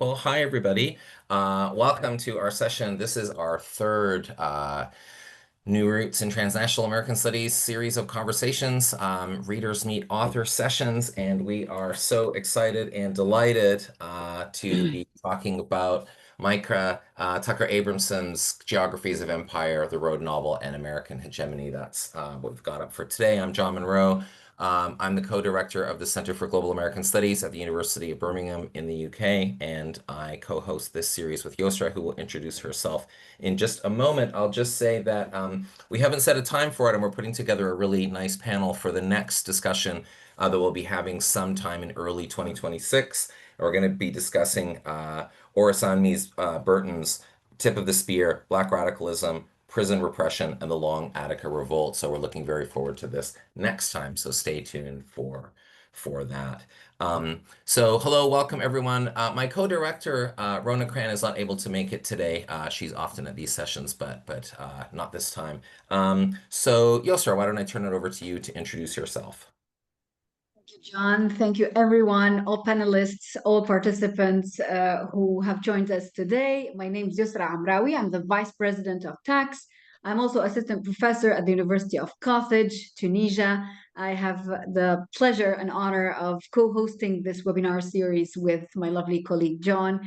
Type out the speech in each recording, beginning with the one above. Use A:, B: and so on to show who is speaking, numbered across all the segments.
A: Well, hi everybody. Welcome to our session. This is our third New Roots in Transnational American Studies series of conversations, readers meet author sessions, and we are so excited and delighted to be talking about Myka, Tucker-Abramson's Geographies of Empire, the Road Novel, and American Hegemony. That's what we've got up for today. I'm John Munro. I'm the co-director of the Center for Global American Studies at the University of Birmingham in the UK, and I co-host this series with Yosra, who will introduce herself in just a moment. I'll just say that we haven't set a time for it, and we're putting together a really nice panel for the next discussion that we'll be having sometime in early 2026. We're going to be discussing Orasanmi's Burton's Tip of the Spear, Black Radicalism, Prison Repression, and the Long Attica Revolt. So we're looking very forward to this next time. So stay tuned for that. So hello, welcome everyone. My co-director, Rona Cran, is not able to make it today. She's often at these sessions, but not this time. So Yosra, why don't I turn it over to you to introduce yourself?
B: Thank you, John. Thank you, everyone, all panelists, all participants who have joined us today. My name is Yosra Amraoui. I'm the Vice President of Tax. I'm also Assistant Professor at the University of Carthage, Tunisia. I have the pleasure and honor of co-hosting this webinar series with my lovely colleague, John.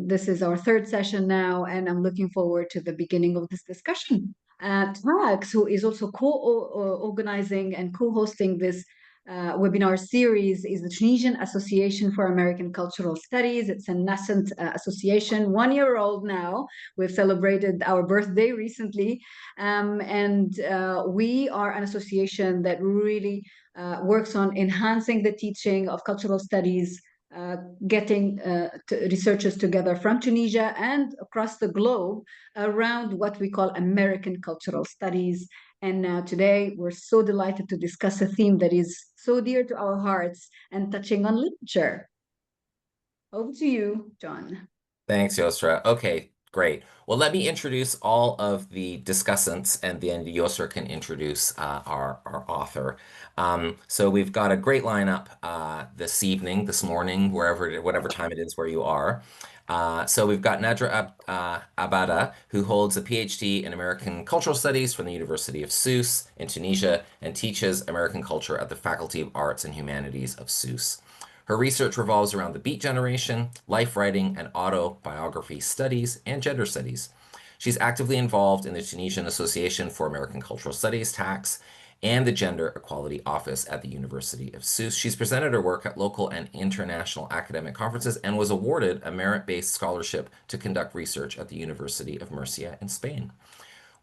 B: This is our third session now, and I'm looking forward to the beginning of this discussion. Tax, who is also co-organizing and co-hosting this webinar series, is the Tunisian Association for American Cultural Studies. It's a nascent association, 1 year old now. We've celebrated our birthday recently. And we are an association that really works on enhancing the teaching of cultural studies, getting researchers together from Tunisia and across the globe around what we call American cultural studies. And today we're so delighted to discuss a theme that is so dear to our hearts and touching on literature. Over to you, John.
A: Thanks, Yosra. Okay, great. Well, let me introduce all of the discussants, and then Yosra can introduce our author. So we've got a great lineup this evening, this morning, whatever time it is where you are. So we've got Nadra Abada, who holds a PhD in American Cultural Studies from the University of Sousse in Tunisia and teaches American culture at the Faculty of Arts and Humanities of Sousse. Her research revolves around the Beat generation, life writing, and autobiography studies, and gender studies. She's actively involved in the Tunisian Association for American Cultural Studies, TAX, and the Gender Equality Office at the University of Sousse. She's presented her work at local and international academic conferences and was awarded a merit-based scholarship to conduct research at the University of Murcia in Spain.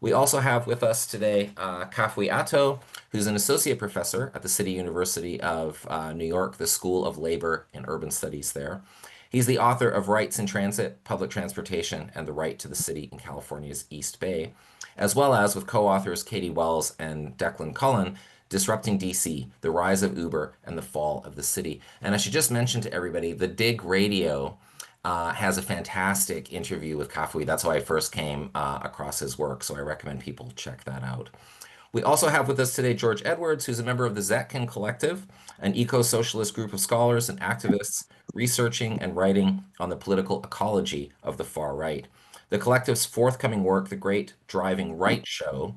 A: We also have with us today Kafui Attoh, who's an associate professor at the City University of New York, the School of Labor and Urban Studies there. He's the author of Rights in Transit, Public Transportation, and the Right to the City in California's East Bay, as well as with co-authors Katie Wells and Declan Cullen, Disrupting DC, The Rise of Uber, and the Fall of the City. And I should just mention to everybody, the Dig Radio has a fantastic interview with Kafui. That's how I first came across his work, so I recommend people check that out. We also have with us today George Edwards, who's a member of the Zetkin Collective, an eco-socialist group of scholars and activists researching and writing on the political ecology of the far right. The collective's forthcoming work, The Great Driving Right Show,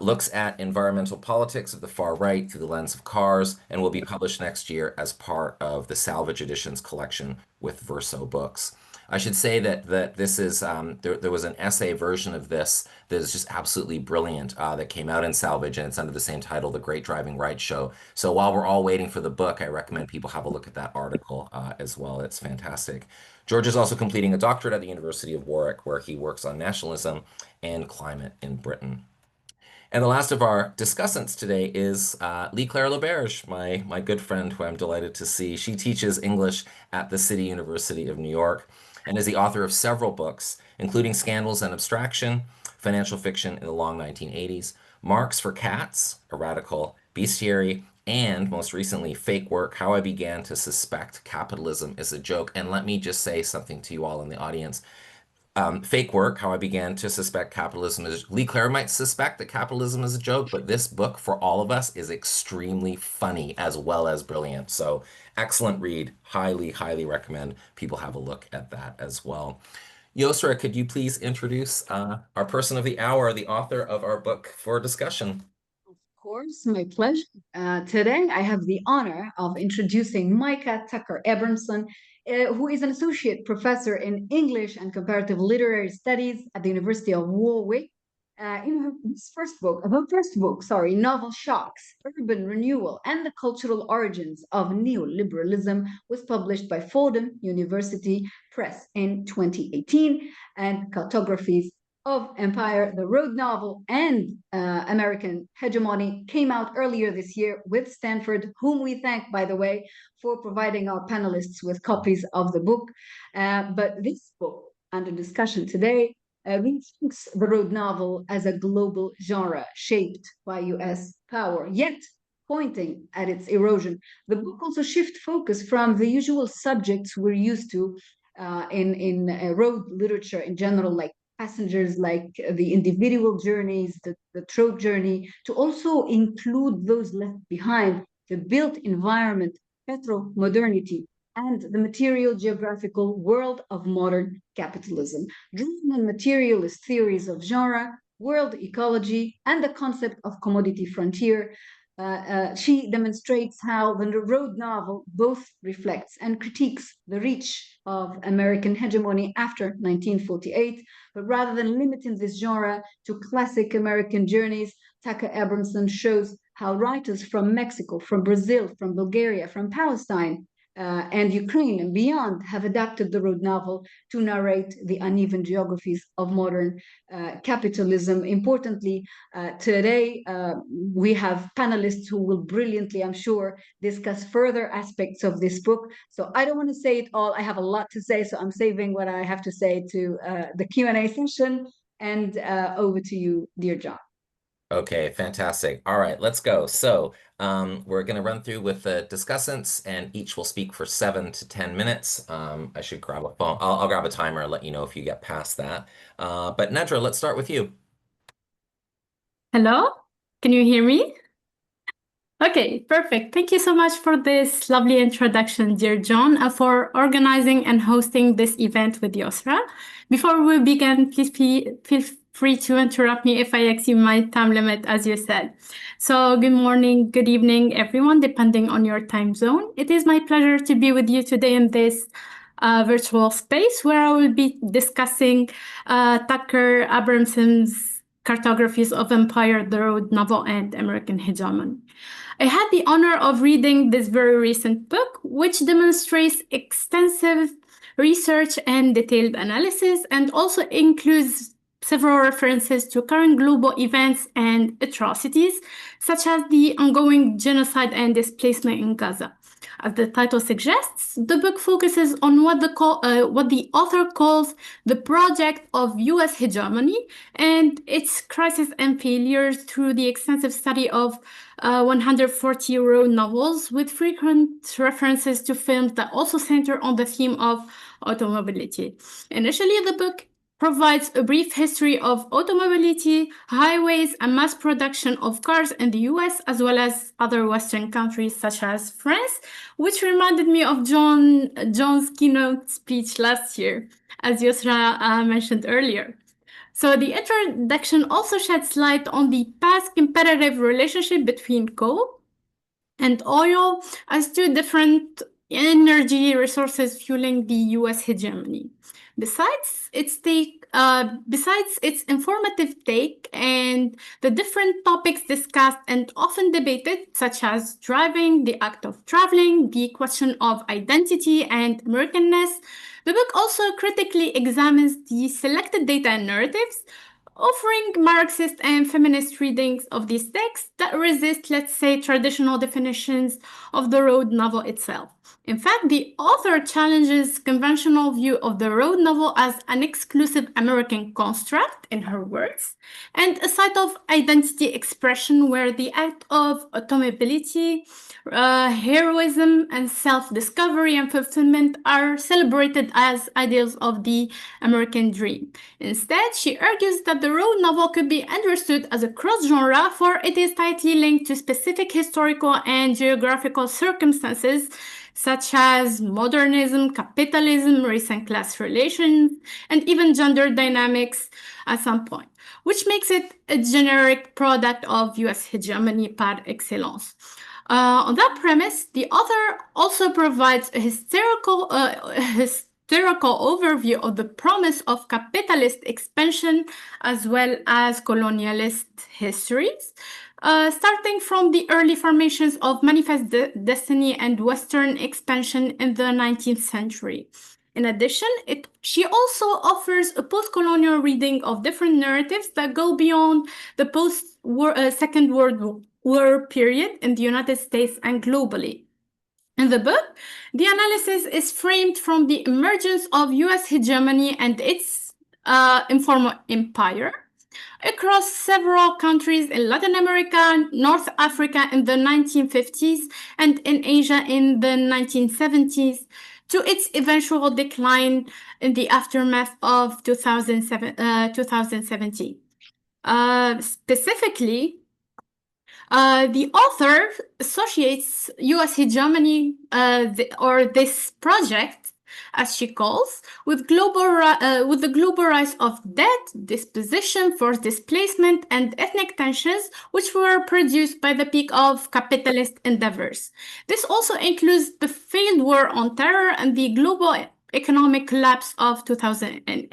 A: looks at environmental politics of the far right through the lens of cars and will be published next year as part of the Salvage Editions collection with Verso Books. I should say that this is there was an essay version of this that is just absolutely brilliant that came out in Salvage, and it's under the same title, The Great Driving Right Show. So while we're all waiting for the book, I recommend people have a look at that article as well. It's fantastic. George is also completing a doctorate at the University of Warwick, where he works on nationalism and climate in Britain. And the last of our discussants today is Leigh Claire LaBerge, my good friend who I'm delighted to see. She teaches English at the City University of New York and is the author of several books, including Scandals and Abstraction, Financial Fiction in the Long 1980s, Marx for Cats, a radical bestiary, and most recently, Fake Work, How I Began to Suspect Capitalism is a Joke. And let me just say something to you all in the audience. Fake Work, How I Began to Suspect Capitalism is... Leigh might suspect that capitalism is a joke, but this book for all of us is extremely funny as well as brilliant. So excellent read. Highly, highly recommend people have a look at that as well. Yosra, could you please introduce our person of the hour, the author of our book for discussion?
B: Of course, my pleasure. Today, I have the honor of introducing Myka Tucker-Abramson, who is an associate professor in English and comparative literary studies at the University of Warwick. In her first book, Novel Shocks, Urban Renewal and the Cultural Origins of Neoliberalism, was published by Fordham University Press in 2018, and Cartographies of Empire, the road novel, and American Hegemony came out earlier this year with Stanford, whom we thank, by the way, for providing our panelists with copies of the book. But this book, under discussion today, rethinks the road novel as a global genre shaped by US power, yet pointing at its erosion. The book also shifts focus from the usual subjects we're used to in road literature in general, like passengers, like the individual journeys, the trope journey, to also include those left behind, the built environment, petro-modernity, and the material geographical world of modern capitalism. Drawing on materialist theories of genre, world ecology, and the concept of commodity frontier, she demonstrates how the road novel both reflects and critiques the reach of American hegemony after 1948, but rather than limiting this genre to classic American journeys, Tucker-Abramson shows how writers from Mexico, from Brazil, from Bulgaria, from Palestine, and Ukraine and beyond have adapted the road novel to narrate the uneven geographies of modern capitalism. Importantly, today we have panelists who will brilliantly, I'm sure, discuss further aspects of this book. So I don't want to say it all. I have a lot to say, so I'm saving what I have to say to the Q&A session. And over to you, dear John.
A: Okay, fantastic. All right, let's go. So we're going to run through with the discussants, and each will speak for 7 to 10 minutes. I should grab a phone. I'll grab a timer and let you know if you get past that. But Nadra, let's start with you.
C: Hello, can you hear me? Okay, perfect. Thank you so much for this lovely introduction, dear John, and for organizing and hosting this event with Yosra. Before we begin, please feel free to interrupt me if I exceed my time limit, as you said. So good morning, good evening, everyone, depending on your time zone. It is my pleasure to be with you today in this virtual space where I will be discussing Tucker-Abramson's Cartographies of Empire, the Road novel, and American Hegemony. I had the honor of reading this very recent book, which demonstrates extensive research and detailed analysis, and also includes several references to current global events and atrocities, such as the ongoing genocide and displacement in Gaza. As the title suggests, the book focuses on what the author calls the project of US hegemony and its crisis and failures through the extensive study of 140 road novels with frequent references to films that also center on the theme of automobility. Initially, the book provides a brief history of automobility, highways, and mass production of cars in the US, as well as other Western countries such as France, which reminded me of John's keynote speech last year, as Yosra mentioned earlier. So the introduction also sheds light on the past competitive relationship between coal and oil as two different energy resources fueling the US hegemony. Besides its informative take and the different topics discussed and often debated, such as driving, the act of traveling, the question of identity and Americanness, the book also critically examines the selected data and narratives, offering Marxist and feminist readings of these texts that resist, let's say, traditional definitions of the road novel itself. In fact, the author challenges conventional view of the road novel as an exclusive American construct, in her words, and a site of identity expression where the act of automobility heroism and self-discovery and fulfillment are celebrated as ideals of the American dream. Instead, she argues that the road novel could be understood as a cross-genre, for it is tightly linked to specific historical and geographical circumstances such as modernism, capitalism, race and class relations, and even gender dynamics at some point, which makes it a generic product of US hegemony par excellence. On that premise, the author also provides a historical overview of the promise of capitalist expansion as well as colonialist histories, starting from the early formations of Manifest Destiny and Western expansion in the 19th century. In addition, she also offers a post-colonial reading of different narratives that go beyond the Second World War period in the United States and globally. In the book, the analysis is framed from the emergence of US hegemony and its informal empire across several countries in Latin America, North Africa in the 1950s, and in Asia in the 1970s, to its eventual decline in the aftermath of 2017. Specifically, the author associates US hegemony, or this project, as she calls, with the global rise of debt, dispossession, forced displacement, and ethnic tensions, which were produced by the peak of capitalist endeavors. This also includes the failed war on terror and the global economic collapse of 2008,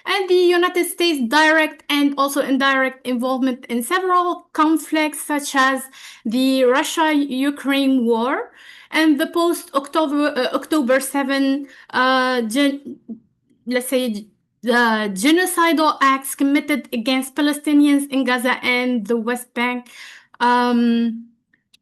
C: and the United States' direct and also indirect involvement in several conflicts, such as the Russia-Ukraine war and the post-October 7, the genocidal acts committed against Palestinians in Gaza and the West Bank,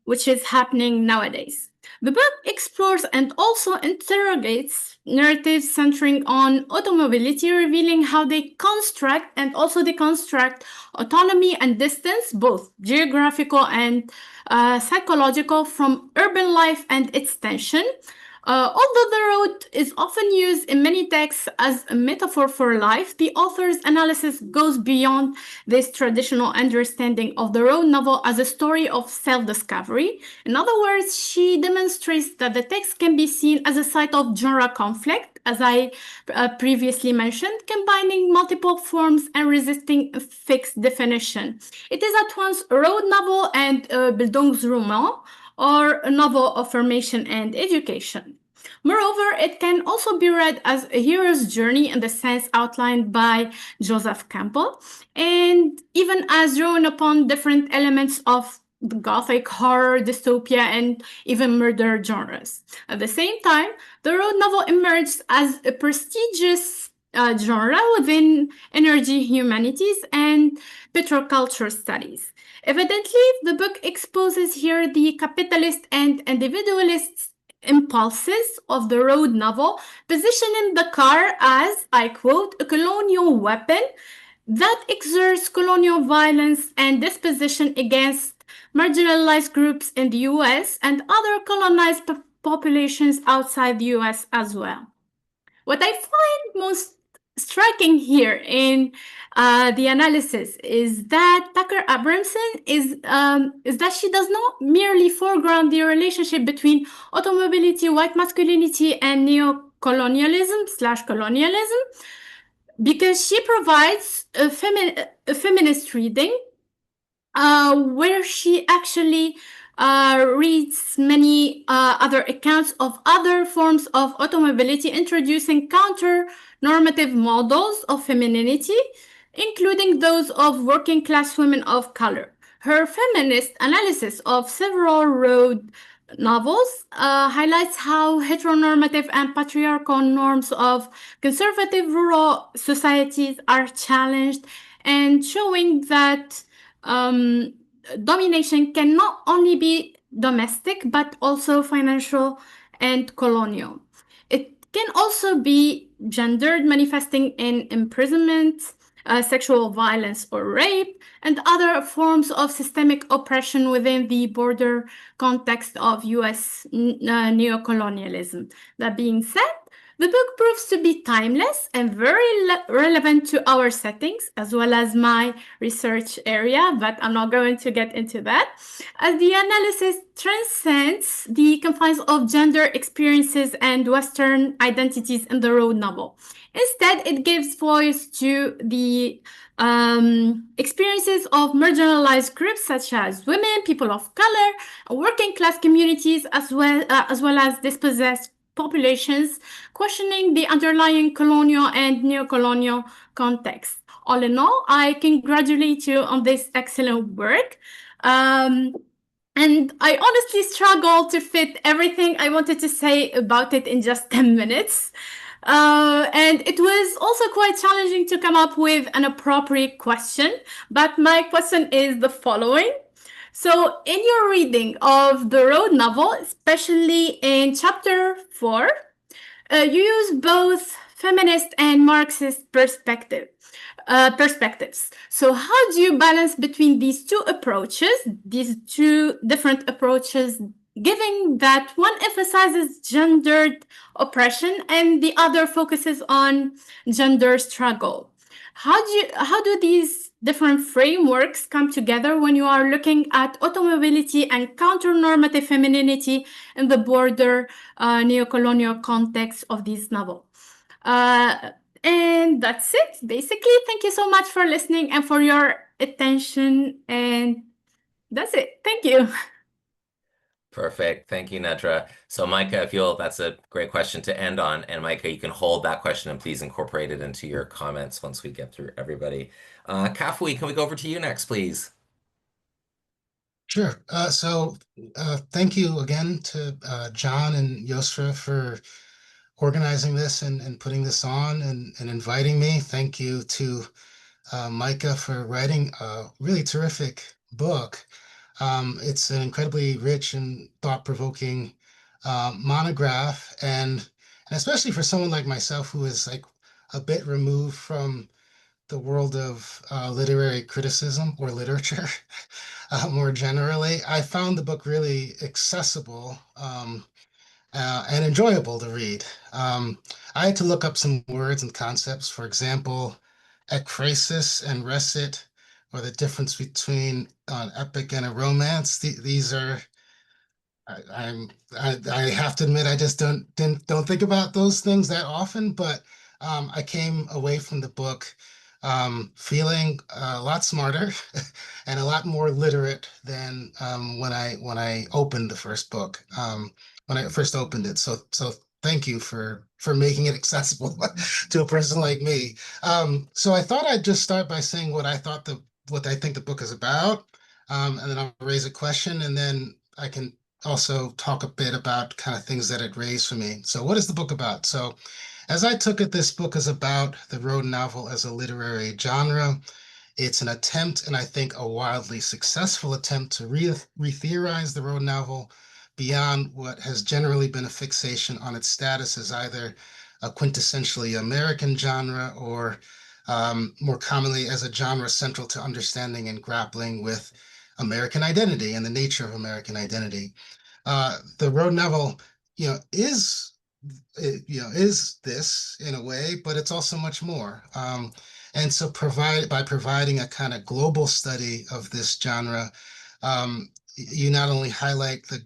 C: which is happening nowadays. The book explores and also interrogates narratives centering on automobility, revealing how they construct and also deconstruct autonomy and distance, both geographical and psychological, from urban life and its tension. Although the road is often used in many texts as a metaphor for life, the author's analysis goes beyond this traditional understanding of the road novel as a story of self-discovery. In other words, she demonstrates that the text can be seen as a site of genre conflict, as I previously mentioned, combining multiple forms and resisting a fixed definition. It is at once a road novel and a Bildungsroman, or a novel of formation and education. Moreover, it can also be read as a hero's journey in the sense outlined by Joseph Campbell, and even as drawn upon different elements of the Gothic, horror, dystopia, and even murder genres. At the same time, the road novel emerged as a prestigious genre within energy humanities and petroculture studies. Evidently, the book exposes here the capitalist and individualist impulses of the road novel, positioning the car as, I quote, a colonial weapon that exerts colonial violence and dispossession against marginalized groups in the US and other colonized populations outside the US as well. What I find most striking here in the analysis is that Tucker-Abramson is that she does not merely foreground the relationship between automobility, white masculinity, and neo-colonialism/colonialism, because she provides a feminist reading where she actually reads many other accounts of other forms of automobility, introducing counter-normative models of femininity, including those of working-class women of color. Her feminist analysis of several road novels highlights how heteronormative and patriarchal norms of conservative rural societies are challenged, and showing that domination can not only be domestic, but also financial and colonial. It can also be gendered, manifesting in imprisonment, sexual violence or rape, and other forms of systemic oppression within the border context of US neocolonialism. That being said, the book proves to be timeless and very relevant to our settings, as well as my research area, but I'm not going to get into that, as the analysis transcends the confines of gender experiences and Western identities in the road novel. Instead, it gives voice to the experiences of marginalized groups such as women, people of color, working class communities, as well as dispossessed populations, questioning the underlying colonial and neo-colonial context. All in all, I congratulate you on this excellent work. And I honestly struggle to fit everything I wanted to say about it in just 10 minutes. And it was also quite challenging to come up with an appropriate question, but my question is the following. So in your reading of the road novel, especially in chapter 4, you use both feminist and Marxist perspectives. So how do you balance between these two different approaches, given that one emphasizes gendered oppression and the other focuses on gender struggle? How do these different frameworks come together when you are looking at automobility and counter-normative femininity in the border neo-colonial context of this novel? And that's it, basically. Thank you so much for listening and for your attention. And that's it. Thank you.
A: Perfect. Thank you, Nadra. So Myka, that's a great question to end on. And Myka, you can hold that question and please incorporate it into your comments once we get through everybody. Kafui, can we go over to you next, please?
D: Sure. Thank you again to John and Yosra for organizing this and putting this on and inviting me. Thank you to Myka for writing a really terrific book. It's an incredibly rich and thought-provoking monograph, and especially for someone like myself who is like a bit removed from the world of literary criticism or literature more generally, I found the book really accessible and enjoyable to read. I had to look up some words and concepts. For example, ekphrasis and recit, or the difference between an epic and a romance. These are, I have to admit, I just don't think about those things that often. But I came away from the book feeling a lot smarter and a lot more literate than when I opened the first book. When I first opened it. So thank you for making it accessible to a person like me. So I thought I'd just start by saying what I think the book is about, and then I'll raise a question, and then I can also talk a bit about kind of things that it raised for me. So what is the book about? So as I took it, this book is about the road novel as a literary genre. It's an attempt, and I think a wildly successful attempt, to re-theorize the road novel beyond what has generally been a fixation on its status as either a quintessentially American genre or more commonly as a genre central to understanding and grappling with American identity and the nature of American identity. The road novel, is this in a way, but it's also much more. And so by providing a kind of global study of this genre, you not only highlight the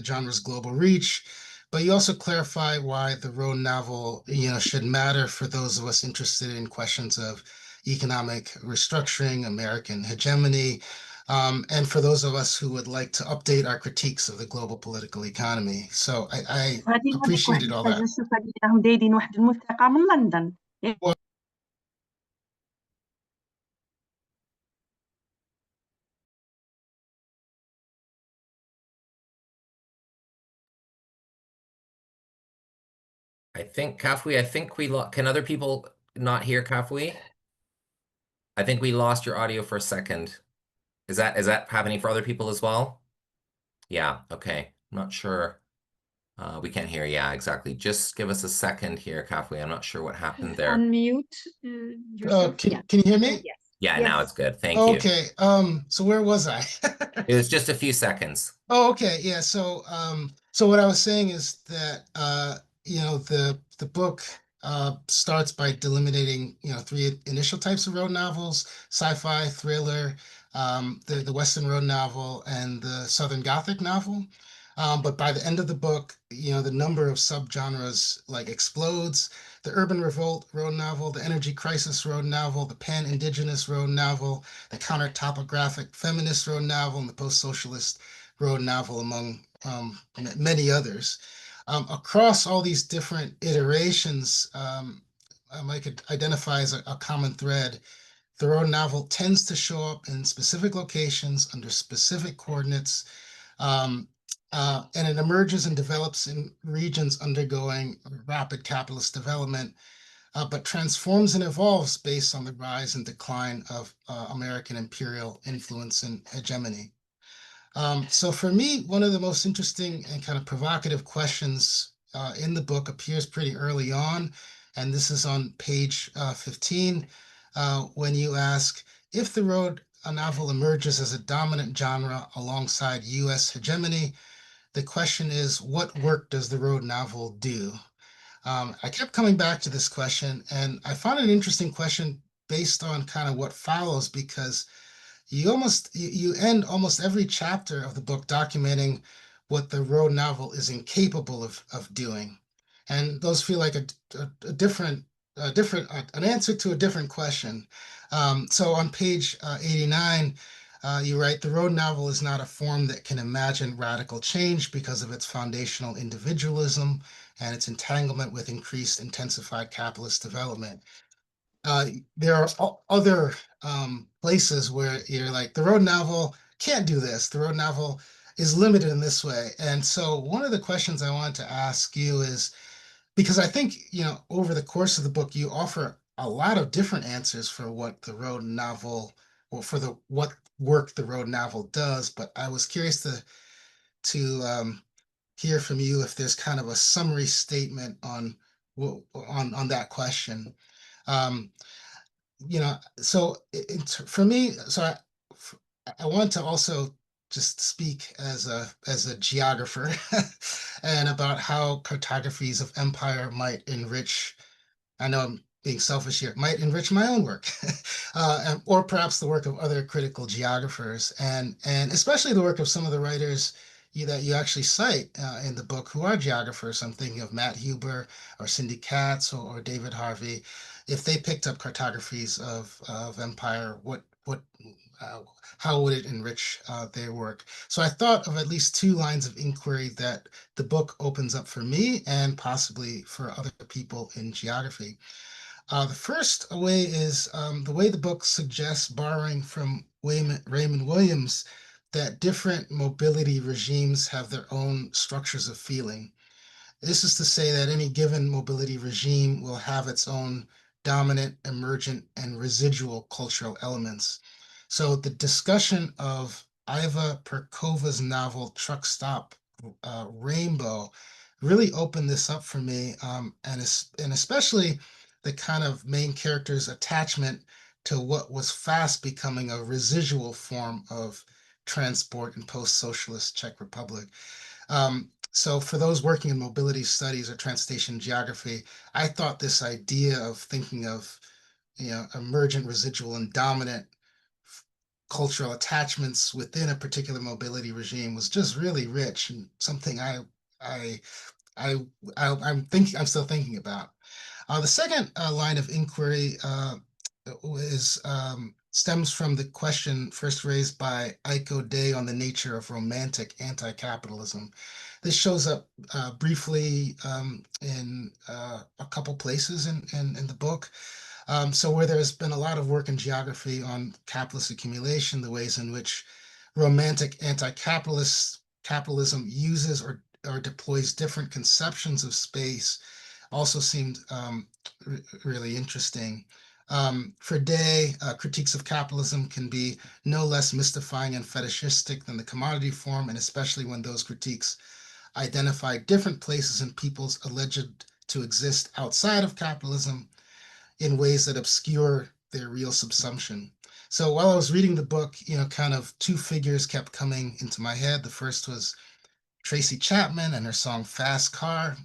D: genre's global reach, but you also clarify why the road novel, should matter for those of us interested in questions of economic restructuring, American hegemony, and for those of us who would like to update our critiques of the global political economy. So I appreciated all that. Well,
A: I think Kafui, can other people not hear Kafui? I think we lost your audio for a second. Is that happening for other people as well? Yeah, okay. I'm not sure. We can't hear. Yeah, exactly. Just give us a second here, Kafui. I'm not sure what happened there.
B: Unmute yourself.
D: Can you hear me?
B: Yes.
A: Yeah,
B: Yes.
A: now it's good. Thank you.
D: Okay. So where was I?
A: It was just a few seconds.
D: Oh, okay. Yeah. So what I was saying is that the book starts by delimiting, three initial types of road novels: sci-fi, thriller, the Western road novel, and the Southern Gothic novel. But by the end of the book, the number of subgenres like explodes: the urban revolt road novel, the energy crisis road novel, the pan-indigenous road novel, the counter-topographic feminist road novel, and the post-socialist road novel, among many others. Across all these different iterations, Myka identifies a common thread. The road novel tends to show up in specific locations under specific coordinates, um, and it emerges and develops in regions undergoing rapid capitalist development, but transforms and evolves based on the rise and decline of American imperial influence and hegemony. So for me, one of the most interesting and kind of provocative questions in the book appears pretty early on, and this is on page 15, when you ask, if the road novel emerges as a dominant genre alongside U.S. hegemony, the question is, what work does the road novel do? I kept coming back to this question, and I found it an interesting question based on kind of what follows, because you end almost every chapter of the book documenting what the road novel is incapable of doing, and those feel like a different an answer to a different question. So on page 89, you write, the road novel is not a form that can imagine radical change because of its foundational individualism and its entanglement with increased intensified capitalist development. There are other places where you're like, the road novel can't do this. The road novel is limited in this way. And so one of the questions I want to ask you is, because I think, over the course of the book, you offer a lot of different answers for what the road novel, or for what work the road novel does. But I was curious to hear from you if there's kind of a summary statement on that question. Um, so for me, I want to also just speak as a geographer and about how cartographies of empire might enrich, I know I'm being selfish here, might enrich my own work, or perhaps the work of other critical geographers, and especially the work of some of the writers that you actually cite in the book who are geographers. I'm thinking of Matt Huber or Cindy Katz or David Harvey. If they picked up cartographies of empire, uh, how would it enrich their work? So I thought of at least two lines of inquiry that the book opens up for me and possibly for other people in geography. The first way is the way the book suggests, borrowing from Raymond Williams, that different mobility regimes have their own structures of feeling. This is to say that any given mobility regime will have its own dominant, emergent, and residual cultural elements. So the discussion of Iva Perkova's novel Truck Stop Rainbow really opened this up for me, and especially the kind of main character's attachment to what was fast becoming a residual form of transport in post-socialist Czech Republic. So for those working in mobility studies or transportation geography, I thought this idea of thinking of, emergent, residual, and dominant cultural attachments within a particular mobility regime was just really rich, and something I'm still thinking about. The second line of inquiry stems from the question first raised by Aiko Day on the nature of romantic anti-capitalism. This shows up briefly in a couple places in the book. So where there's been a lot of work in geography on capitalist accumulation, the ways in which romantic capitalism uses or deploys different conceptions of space also seemed really interesting. For Day, critiques of capitalism can be no less mystifying and fetishistic than the commodity form, and especially when those critiques identify different places and peoples alleged to exist outside of capitalism in ways that obscure their real subsumption. So while I was reading the book, kind of two figures kept coming into my head. The first was Tracy Chapman and her song Fast Car,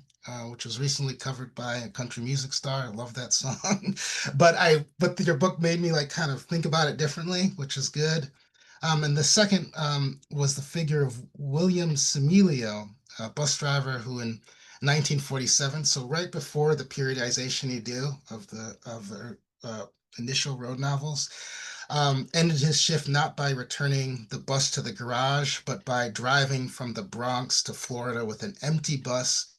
D: which was recently covered by a country music star. I love that song. but your book made me like kind of think about it differently, which is good. And the second was the figure of William Semilio, a bus driver who in 1947, so right before the periodization you do of the initial road novels, ended his shift not by returning the bus to the garage, but by driving from the Bronx to Florida with an empty bus,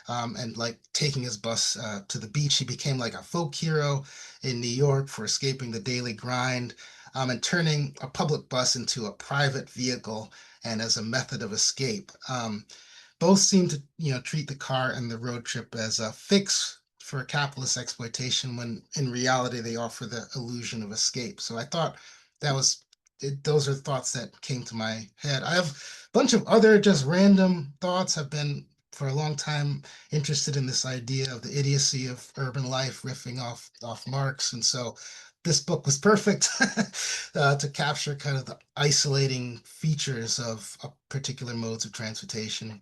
D: and like taking his bus to the beach. He became like a folk hero in New York for escaping the daily grind, and turning a public bus into a private vehicle and as a method of escape. Both seem to, treat the car and the road trip as a fix for capitalist exploitation, when in reality they offer the illusion of escape. So I thought that was those are thoughts that came to my head. I have a bunch of other just random thoughts. I've been for a long time interested in this idea of the idiocy of urban life, riffing off Marx, and so this book was perfect to capture kind of the isolating features of particular modes of transportation.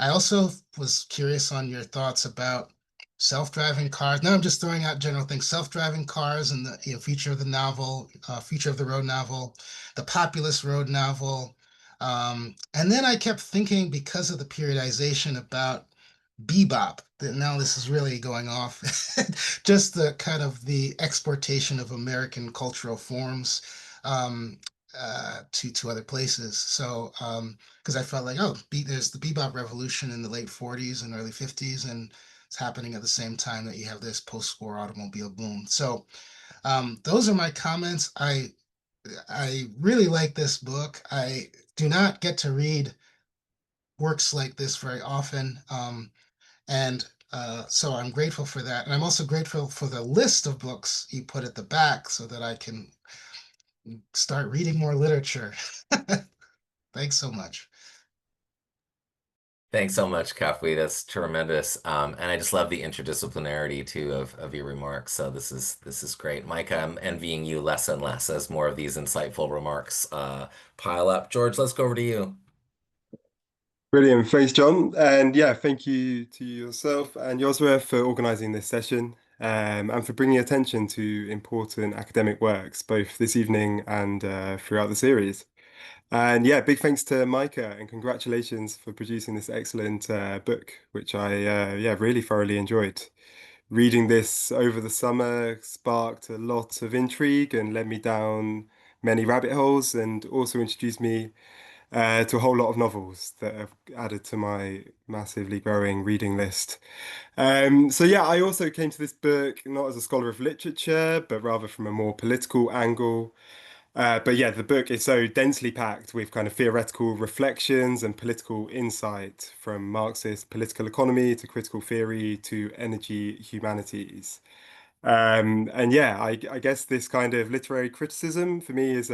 D: I also was curious on your thoughts about self-driving cars. Now I'm just throwing out general things. Self-driving cars and the feature of the novel, feature of the road novel, the populist road novel. And then I kept thinking, because of the periodization, about bebop. Now this is really going off. Just the kind of the exportation of American cultural forms, um, to other places. So because I felt like, there's the bebop revolution in the late 40s and early 50s, and it's happening at the same time that you have this post-war automobile boom. So those are my comments. I really like this book. I do not get to read works like this very often. And so I'm grateful for that. And I'm also grateful for the list of books you put at the back so that I can start reading more literature. Thanks so much.
A: Thanks so much, Kafui. That's tremendous. And I just love the interdisciplinarity too of your remarks. So this is great. Myka, I'm envying you less and less as more of these insightful remarks pile up. George, let's go over to you.
E: Brilliant. Thanks, John. And yeah, thank you to yourself and Yosra for organizing this session, and for bringing attention to important academic works, both this evening and throughout the series. And yeah, big thanks to Myka, and congratulations for producing this excellent book, which I really thoroughly enjoyed. Reading this over the summer sparked a lot of intrigue and led me down many rabbit holes, and also introduced me to a whole lot of novels that have added to my massively growing reading list. So yeah, I also came to this book not as a scholar of literature, but rather from a more political angle. But yeah, the book is so densely packed with kind of theoretical reflections and political insight, from Marxist political economy to critical theory to energy humanities. And yeah, I guess this kind of literary criticism for me is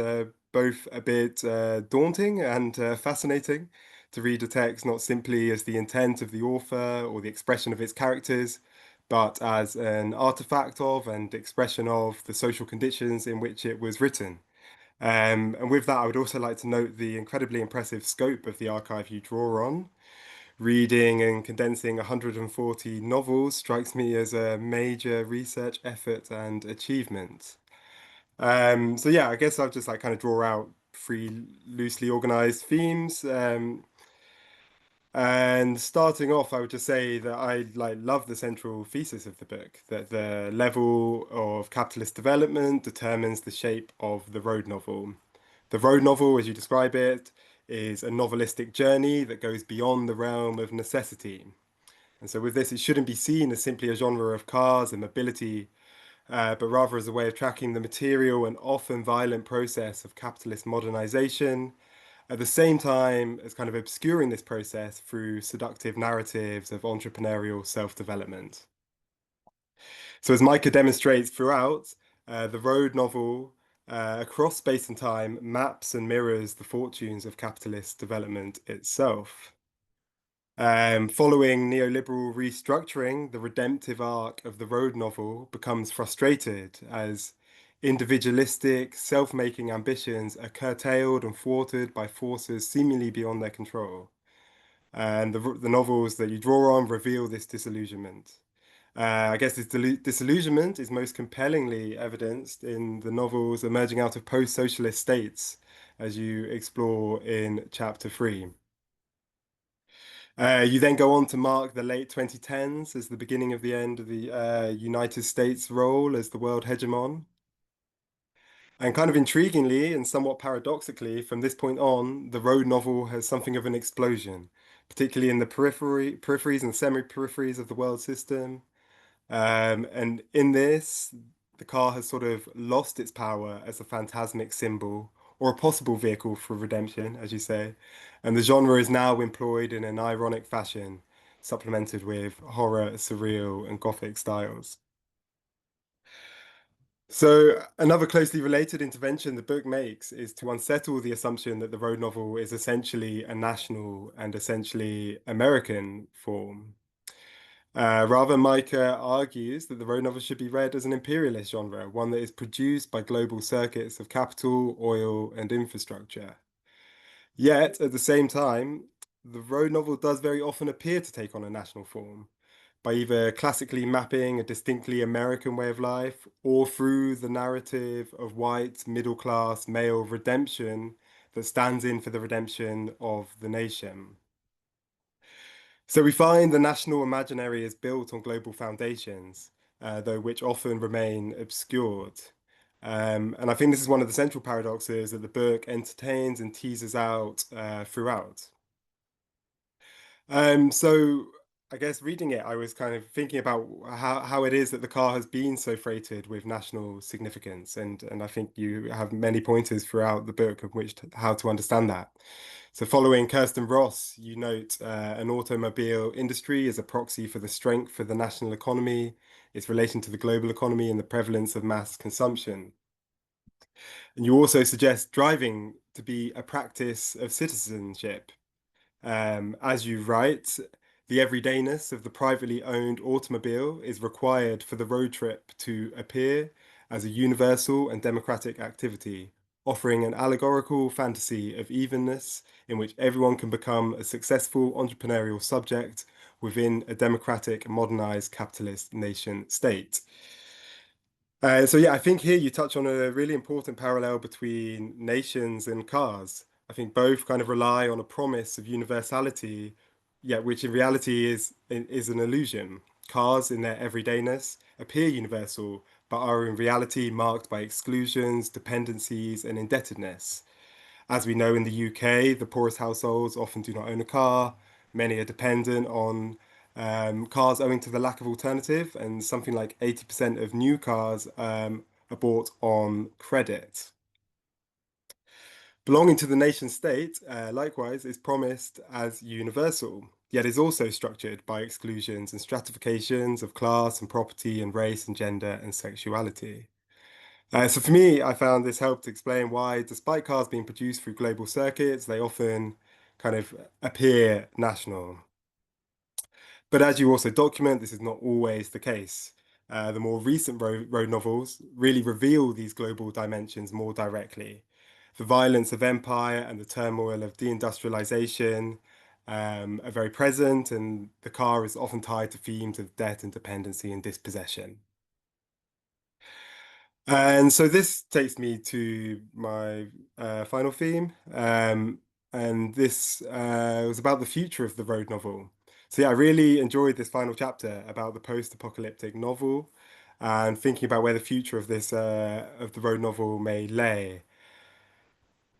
E: both a bit daunting and fascinating, to read a text not simply as the intent of the author or the expression of its characters, but as an artifact of and expression of the social conditions in which it was written. And with that, I would also like to note the incredibly impressive scope of the archive you draw on. Reading and condensing 140 novels strikes me as a major research effort and achievement. So yeah, I guess I'll just like kind of draw out three loosely organized themes. And starting off, I would just say that I like love the central thesis of the book, that the level of capitalist development determines the shape of the road novel. The road novel, as you describe it, is a novelistic journey that goes beyond the realm of necessity. And so with this, it shouldn't be seen as simply a genre of cars and mobility, but rather as a way of tracking the material and often violent process of capitalist modernization, at the same time as kind of obscuring this process through seductive narratives of entrepreneurial self-development. So as Myka demonstrates throughout, the road novel across space and time maps and mirrors the fortunes of capitalist development itself. Following neoliberal restructuring, the redemptive arc of the road novel becomes frustrated as individualistic, self-making ambitions are curtailed and thwarted by forces seemingly beyond their control. And the novels that you draw on reveal this disillusionment. I guess this disillusionment is most compellingly evidenced in the novels emerging out of post-socialist states, as you explore in chapter 3. You then go on to mark the late 2010s as the beginning of the end of the United States' role as the world hegemon. And kind of intriguingly and somewhat paradoxically, from this point on, the road novel has something of an explosion, particularly in the peripheries and semi-peripheries of the world system. And in this, the car has sort of lost its power as a phantasmic symbol or a possible vehicle for redemption, as you say. And the genre is now employed in an ironic fashion, supplemented with horror, surreal, and gothic styles. So, another closely related intervention the book makes is to unsettle the assumption that the road novel is essentially a national and essentially American form. Rather, Myka argues that the road novel should be read as an imperialist genre, one that is produced by global circuits of capital, oil, and infrastructure. Yet, at the same time, the road novel does very often appear to take on a national form by either classically mapping a distinctly American way of life or through the narrative of white, middle class, male redemption that stands in for the redemption of the nation. So we find the national imaginary is built on global foundations, though which often remain obscured. And I think this is one of the central paradoxes that the book entertains and teases out throughout. So I guess reading it, I was kind of thinking about how it is that the car has been so freighted with national significance, and I think you have many pointers throughout the book of which how to understand that. So following Kirsten Ross, you note an automobile industry is a proxy for the strength of the national economy, its relation to the global economy, and the prevalence of mass consumption. And you also suggest driving to be a practice of citizenship. As you write, the everydayness of the privately owned automobile is required for the road trip to appear as a universal and democratic activity, offering an allegorical fantasy of evenness in which everyone can become a successful entrepreneurial subject within a democratic, modernized capitalist nation state. So yeah, I think here you touch on a really important parallel between nations and cars. I think both kind of rely on a promise of universality, yet which in reality is an illusion. Cars in their everydayness appear universal, but are in reality marked by exclusions, dependencies, and indebtedness. As we know in the UK, the poorest households often do not own a car. Many are dependent on cars owing to the lack of alternative, and something like 80% of new cars are bought on credit. Belonging to the nation state, likewise, is promised as universal, yet is also structured by exclusions and stratifications of class and property and race and gender and sexuality. So for me, I found this helped explain why, despite cars being produced through global circuits, they often kind of appear national. But as you also document, this is not always the case. The more recent road novels really reveal these global dimensions more directly. The violence of empire and the turmoil of deindustrialization are very present, and the car is often tied to themes of debt and dependency and dispossession. And so this takes me to my final theme, and this was about the future of the road novel. So yeah, I really enjoyed this final chapter about the post-apocalyptic novel and thinking about where the future of this of the road novel may lay.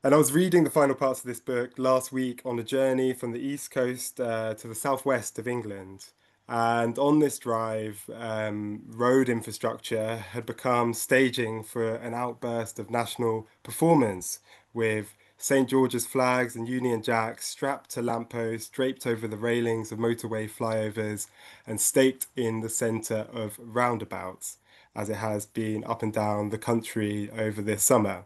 E: And I was reading the final parts of this book last week on a journey from the East Coast to the southwest of England. And on this drive, road infrastructure had become staging for an outburst of national performance with St. George's flags and Union Jacks strapped to lampposts, draped over the railings of motorway flyovers, and staked in the centre of roundabouts, as it has been up and down the country over this summer.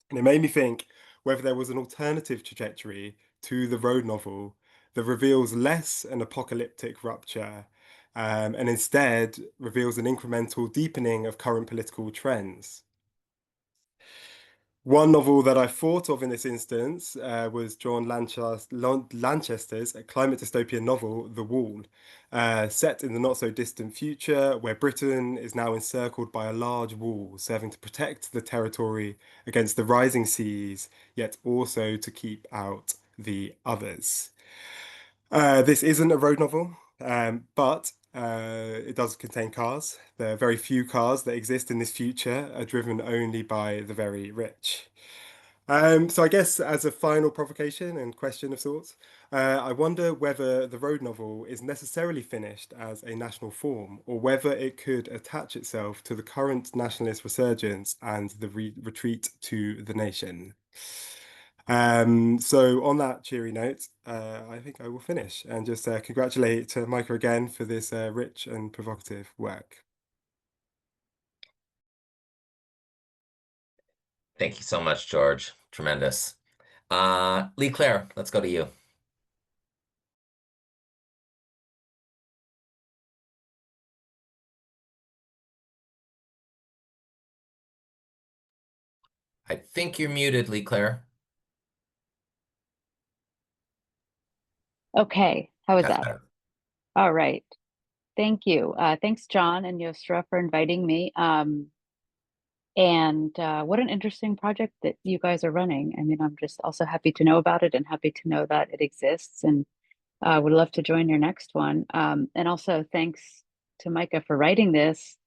E: And it made me think whether there was an alternative trajectory to the road novel that reveals less an apocalyptic rupture and instead reveals an incremental deepening of current political trends. One novel that I thought of in this instance was John Lanchester's climate dystopian novel, The Wall, set in the not-so-distant future where Britain is now encircled by a large wall serving to protect the territory against the rising seas, yet also to keep out the others. This isn't a road novel, but it does contain cars. There are very few cars that exist in this future are driven only by the very rich. So I guess as a final provocation and question of sorts, I wonder whether the road novel is necessarily finished as a national form or whether it could attach itself to the current nationalist resurgence and the retreat to the nation. So on that cheery note, I think I will finish and just congratulate Myka again for this rich and provocative work.
A: Thank you so much, George. Tremendous. Leigh Claire, let's go to you. I think you're muted, Leigh Claire.
F: Okay, how is
A: That's
F: that?
A: better.
F: All right. Thank you. Thanks, John and Yosra, for inviting me. And what an interesting project that you guys are running. I mean, I'm just also happy to know about it and happy to know that it exists, and would love to join your next one. And also thanks to Myka for writing this,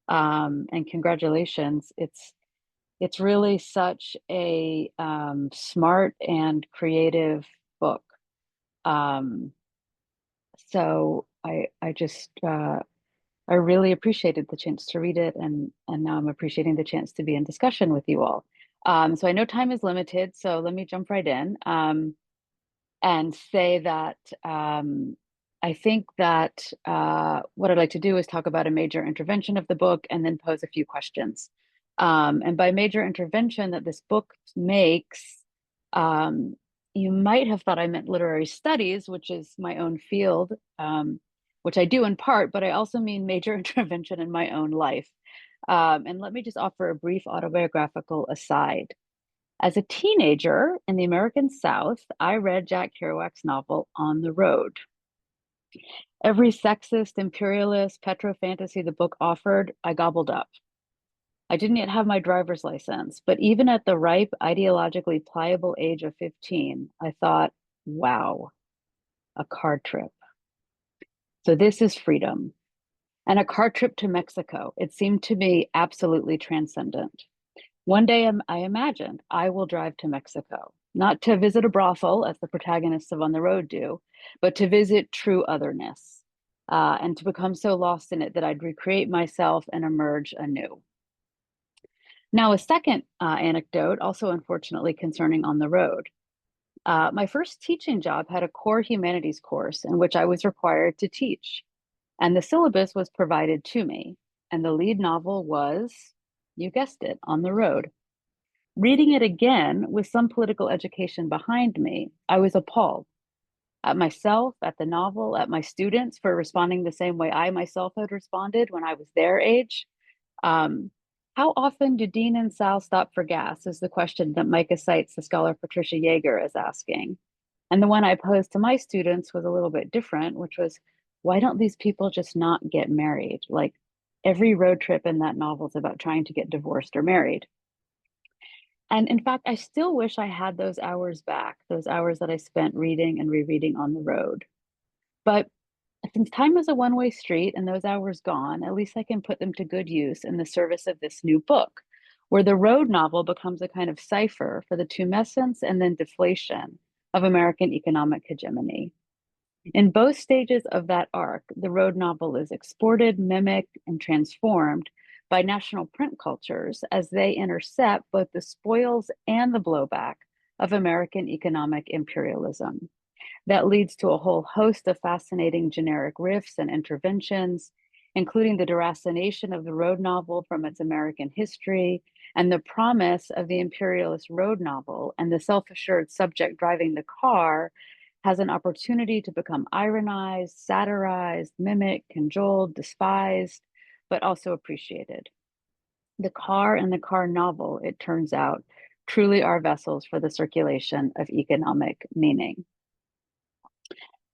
F: and congratulations. It's really such a smart and creative book. So I just I really appreciated the chance to read it, and now I'm appreciating the chance to be in discussion with you all. So I know time is limited, so let me jump right in and say that I think that what I'd like to do is talk about a major intervention of the book and then pose a few questions. And by major intervention that this book makes, you might have thought I meant literary studies, which is my own field, which I do in part, but I also mean major intervention in my own life. And let me just offer a brief autobiographical aside. As a teenager in the American South, I read Jack Kerouac's novel On the Road. Every sexist, imperialist, petro fantasy the book offered, I gobbled up. I didn't yet have my driver's license, but even at the ripe, ideologically pliable age of 15, I thought, wow, a car trip. So this is freedom. And a car trip to Mexico. It seemed to me absolutely transcendent. One day I imagined I will drive to Mexico, not to visit a brothel, as the protagonists of On the Road do, but to visit true otherness, and to become so lost in it that I'd recreate myself and emerge anew. Now, a second anecdote, also unfortunately concerning On the Road. My first teaching job had a core humanities course in which I was required to teach, and the syllabus was provided to me, and the lead novel was, you guessed it, On the Road. Reading it again with some political education behind me, I was appalled at myself, at the novel, at my students for responding the same way I myself had responded when I was their age. How often do Dean and Sal stop for gas is the question that Myka cites the scholar Patricia Yeager as asking. And the one I posed to my students was a little bit different, which was, why don't these people just not get married? Like every road trip in that novel is about trying to get divorced or married. And in fact, I still wish I had those hours back, those hours that I spent reading and rereading On the Road. But since time is a one-way street and those hours gone, at least I can put them to good use in the service of this new book, where the road novel becomes a kind of cipher for the tumescence and then deflation of American economic hegemony. In both stages of that arc, the road novel is exported, mimicked, and transformed by national print cultures as they intercept both the spoils and the blowback of American economic imperialism. That leads to a whole host of fascinating generic riffs and interventions, including the deracination of the road novel from its American history and the promise of the imperialist road novel and the self-assured subject driving the car has an opportunity to become ironized, satirized, mimicked, cajoled, despised, but also appreciated. The car and the car novel, it turns out, truly are vessels for the circulation of economic meaning.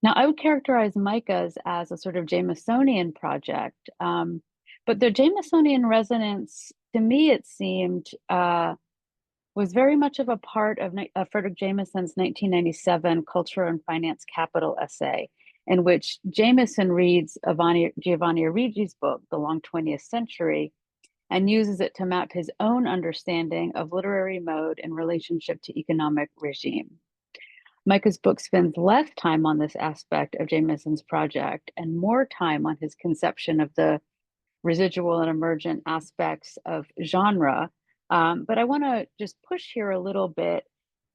F: Now, I would characterize Myka's as a sort of Jamesonian project, but the Jamesonian resonance, to me, it seemed, was very much of a part of Frederick Jameson's 1997 Culture and Finance Capital essay, in which Jameson reads Giovanni Arrighi's book, The Long 20th Century, and uses it to map his own understanding of literary mode in relationship to economic regime. Myka's book spends less time on this aspect of Jameson's project and more time on his conception of the residual and emergent aspects of genre. But I want to just push here a little bit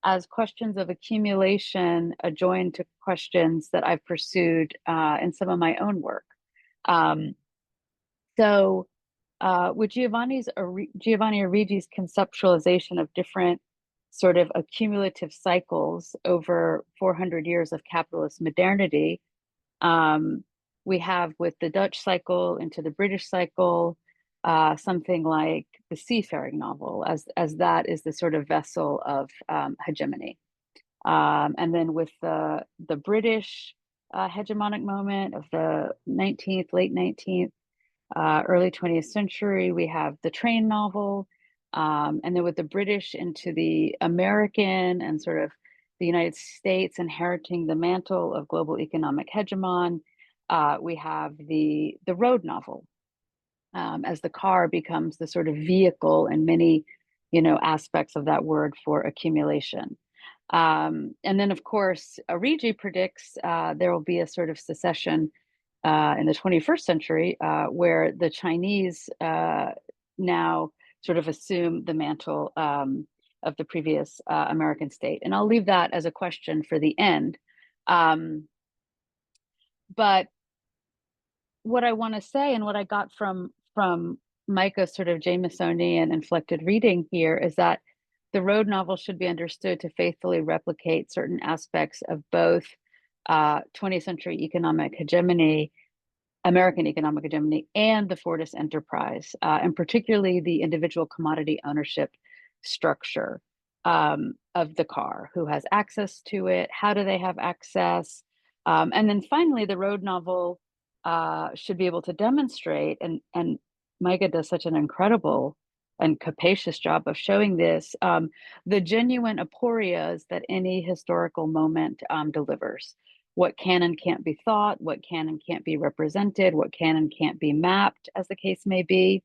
F: as questions of accumulation adjoin to questions that I've pursued in some of my own work. With Giovanni Arrighi's conceptualization of different sort of accumulative cycles over 400 years of capitalist modernity, we have with the Dutch cycle into the British cycle, something like the seafaring novel, as that is the sort of vessel of hegemony. And then with the British hegemonic moment of the 19th, late 19th, early 20th century, we have the train novel. And then with the British into the American and sort of the United States inheriting the mantle of global economic hegemon, we have the road novel, as the car becomes the sort of vehicle in many, aspects of that word for accumulation. And then, of course, Arrighi predicts there will be a sort of secession in the 21st century where the Chinese now sort of assume the mantle of the previous American state. And I'll leave that as a question for the end. But what I want to say and what I got from Myka's sort of Jamesonian inflected reading here is that the road novel should be understood to faithfully replicate certain aspects of both 20th century economic hegemony, American economic hegemony, and the Fordist enterprise, and particularly the individual commodity ownership structure of the car. Who has access to it? How do they have access? And then finally, the road novel should be able to demonstrate, and Myka does such an incredible and capacious job of showing this, the genuine aporias that any historical moment delivers. What can and can't be thought, what can and can't be represented, what can and can't be mapped, as the case may be.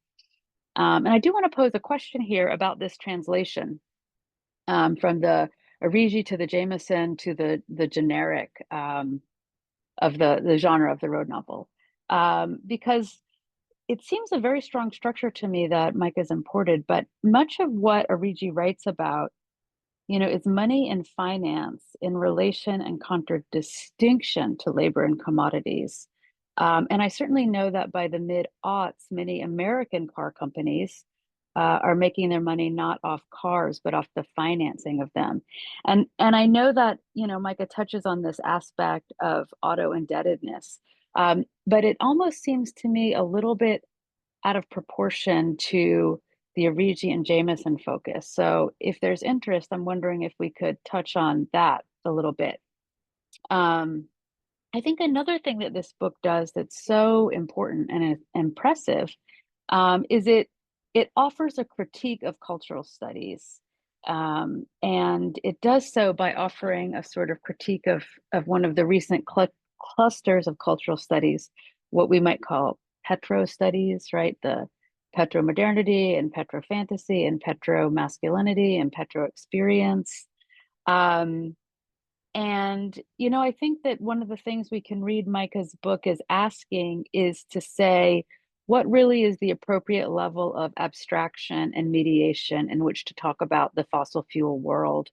F: And I do want to pose a question here about this translation from the Arrighi to the Jameson to the generic of the genre of the road novel, because it seems a very strong structure to me that Myka's imported, but much of what Arrighi writes about, is money and finance in relation and contradistinction to labor and commodities. And I certainly know that by the mid-aughts, many American car companies are making their money not off cars, but off the financing of them. And I know that, Myka touches on this aspect of auto indebtedness, but it almost seems to me a little bit out of proportion to the Arrighi and Jameson focus. So if there's interest, I'm wondering if we could touch on that a little bit. I think another thing that this book does that's so important and impressive is it offers a critique of cultural studies. And it does so by offering a sort of critique of one of the recent clusters of cultural studies, what we might call petro studies, right? The petro-modernity and petro-fantasy and petro-masculinity and petro-experience. And, I think that one of the things we can read Myka's book as asking is to say, what really is the appropriate level of abstraction and mediation in which to talk about the fossil fuel world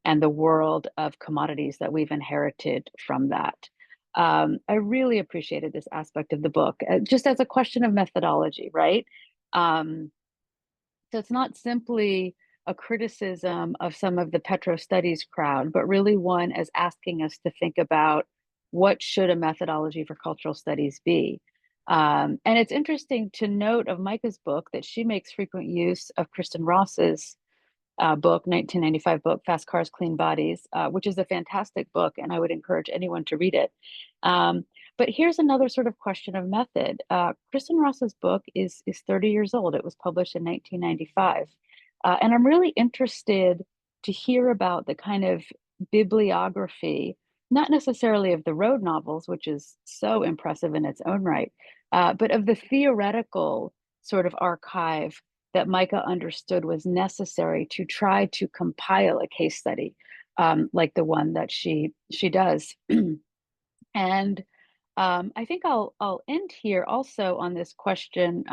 F: and the world of commodities that we've inherited from that? I really appreciated this aspect of the book, just as a question of methodology, right? So it's not simply a criticism of some of the petro studies crowd, but really one as asking us to think about what should a methodology for cultural studies be. And it's interesting to note of Myka's book that she makes frequent use of Kristen Ross's book, 1995 book, Fast Cars, Clean Bodies, which is a fantastic book, and I would encourage anyone to read it. But here's another sort of question of method. Kristen Ross's book is 30 years old. It was published in 1995. And I'm really interested to hear about the kind of bibliography, not necessarily of the road novels, which is so impressive in its own right, but of the theoretical sort of archive that Myka understood was necessary to try to compile a case study like the one that she does. And I think I'll end here also on this question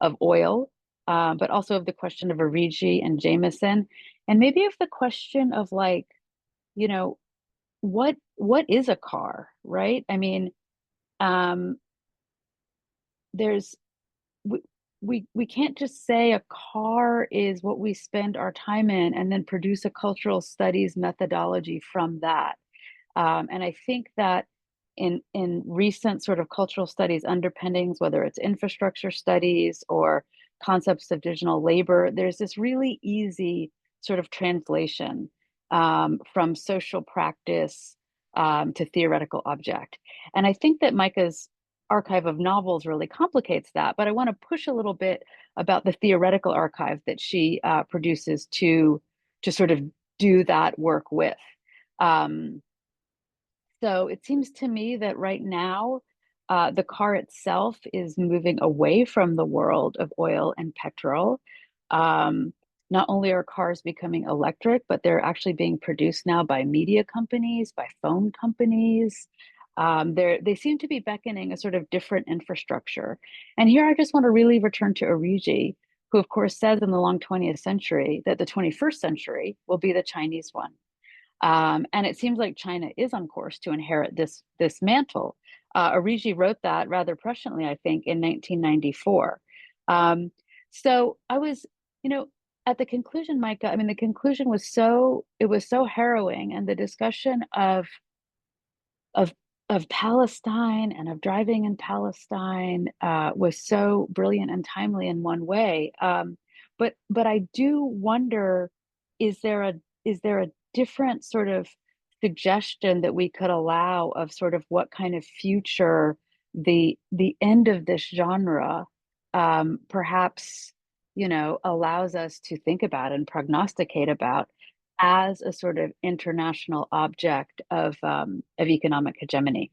F: of oil, but also of the question of Origi and Jameson, and maybe of the question of, like, you know, what is a car, right? I mean, there's we can't just say a car is what we spend our time in and then produce a cultural studies methodology from that. And I think that in recent sort of cultural studies underpinnings, whether it's infrastructure studies or concepts of digital labor, there's this really easy sort of translation from social practice to theoretical object. And I think that Myka's archive of novels really complicates that, but I want to push a little bit about the theoretical archive that she produces to sort of do that work with. So it seems to me that right now, the car itself is moving away from the world of oil and petrol. Not only are cars becoming electric, but they're actually being produced now by media companies, by phone companies. They seem to be beckoning a sort of different infrastructure. And here I just want to really return to Origi, who of course says in the long 20th century that the 21st century will be the Chinese one. And it seems like China is on course to inherit this mantle. Origi wrote that rather presciently, I think, in 1994. So I was, at the conclusion, Myka, I mean, the conclusion was so harrowing, and the discussion of Palestine and of driving in Palestine was so brilliant and timely in one way. But I do wonder, is there a different sort of suggestion that we could allow of sort of what kind of future the end of this genre perhaps allows us to think about and prognosticate about as a sort of international object of economic hegemony.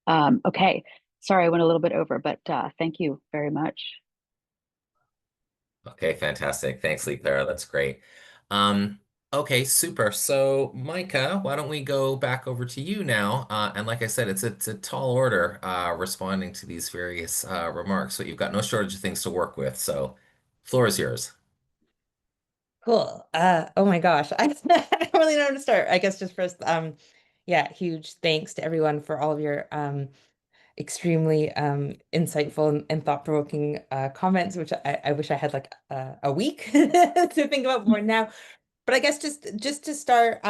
F: Okay, sorry, I went a little bit over, but thank you very much.
A: Okay, fantastic. Thanks, Leigh Clara. That's great. Okay, super. So, Myka, why don't we go back over to you now? And like I said, it's a tall order responding to these various remarks. So you've got no shortage of things to work with. So, floor is yours.
G: Cool. Oh my gosh. I don't really know where to start. I guess just first, yeah, huge thanks to everyone for all of your extremely insightful and thought-provoking comments, which I wish I had like a week to think about more now. But I guess just to start,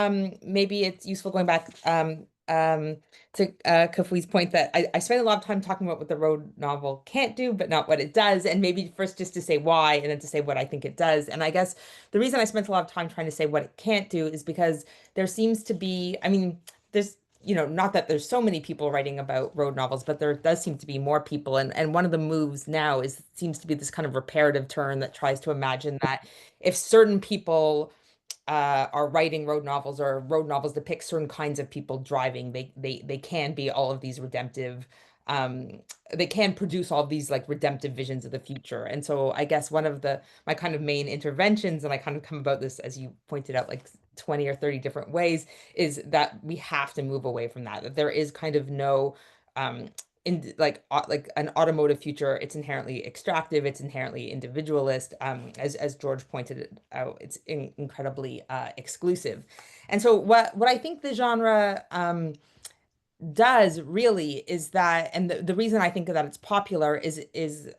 G: maybe it's useful going back to Kafui's point that I spent a lot of time talking about what the road novel can't do, but not what it does. And maybe first just to say why, and then to say what I think it does. And I guess the reason I spent a lot of time trying to say what it can't do is because there seems to be, I mean, there's, not that there's so many people writing about road novels, but there does seem to be more people. And one of the moves now seems to be this kind of reparative turn that tries to imagine that if certain people are writing road novels, or road novels depict certain kinds of people driving, they can be all of these redemptive, they can produce all of these like redemptive visions of the future. And so I guess one of my kind of main interventions, and I kind of come about this, as you pointed out, like 20 or 30 different ways, is that we have to move away from that there is kind of no in like an automotive future. It's inherently extractive, it's inherently individualist, as George pointed out, it's incredibly exclusive. And so what I think the genre does really is that, and the reason I think that it's popular is,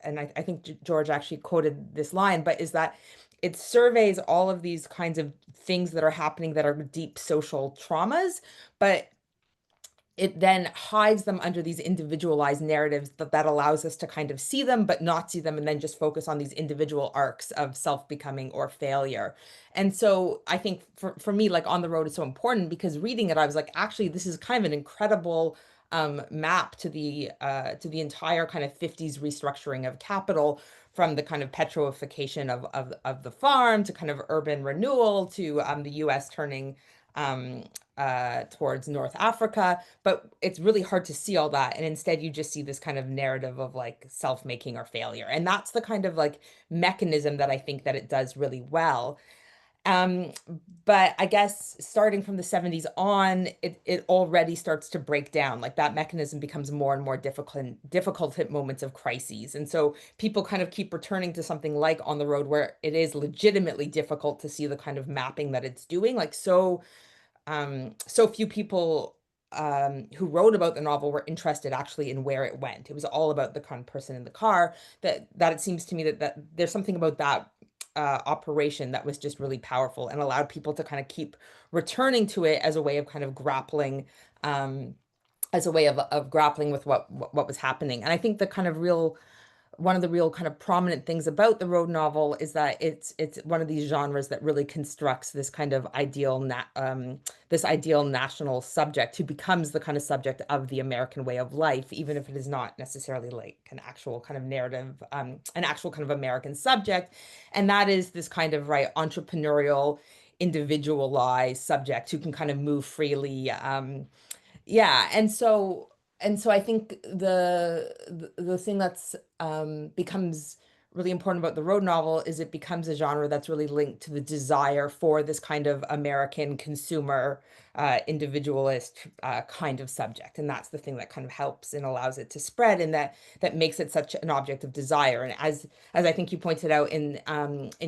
G: and I think George actually quoted this line, but is that it surveys all of these kinds of things that are happening that are deep social traumas, but it then hides them under these individualized narratives that allows us to kind of see them, but not see them, and then just focus on these individual arcs of self-becoming or failure. And so I think for me, like On the Road is so important, because reading it, I was like, actually, this is kind of an incredible map to the entire kind of 50s restructuring of capital, from the kind of petroification of the farm to kind of urban renewal to the US turning towards North Africa. But it's really hard to see all that. And instead you just see this kind of narrative of like self-making or failure. And that's the kind of like mechanism that I think that it does really well. But I guess starting from the 70s on, it already starts to break down. Like that mechanism becomes more and more difficult at moments of crises. And so people kind of keep returning to something like On the Road, where it is legitimately difficult to see the kind of mapping that it's doing. Like so few people who wrote about the novel were interested actually in where it went. It was all about the kind of person in the car, that it seems to me that there's something about that operation that was just really powerful and allowed people to kind of keep returning to it as a way of kind of grappling, as a way of grappling with what was happening. And I think the kind of one of the real kind of prominent things about the road novel is that it's one of these genres that really constructs this kind of ideal national subject, who becomes the kind of subject of the American way of life, even if it is not necessarily like an actual kind of narrative, an actual kind of American subject. And that is this kind of entrepreneurial, individualized subject who can kind of move freely. Yeah, and so I think the thing that's becomes really important about the road novel is it becomes a genre that's really linked to the desire for this kind of American consumer, individualist kind of subject. And that's the thing that kind of helps and allows it to spread, and that makes it such an object of desire. And as I think you pointed out in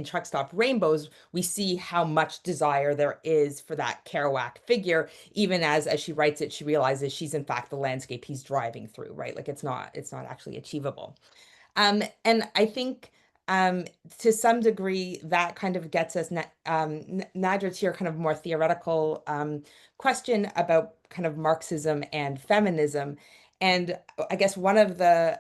G: Truck Stop Rainbows, we see how much desire there is for that Kerouac figure, even as she writes it, she realizes she's in fact the landscape he's driving through, right? Like it's not actually achievable. And I think to some degree that kind of gets us, Nadra, to your kind of more theoretical question about kind of Marxism and feminism. And I guess one of the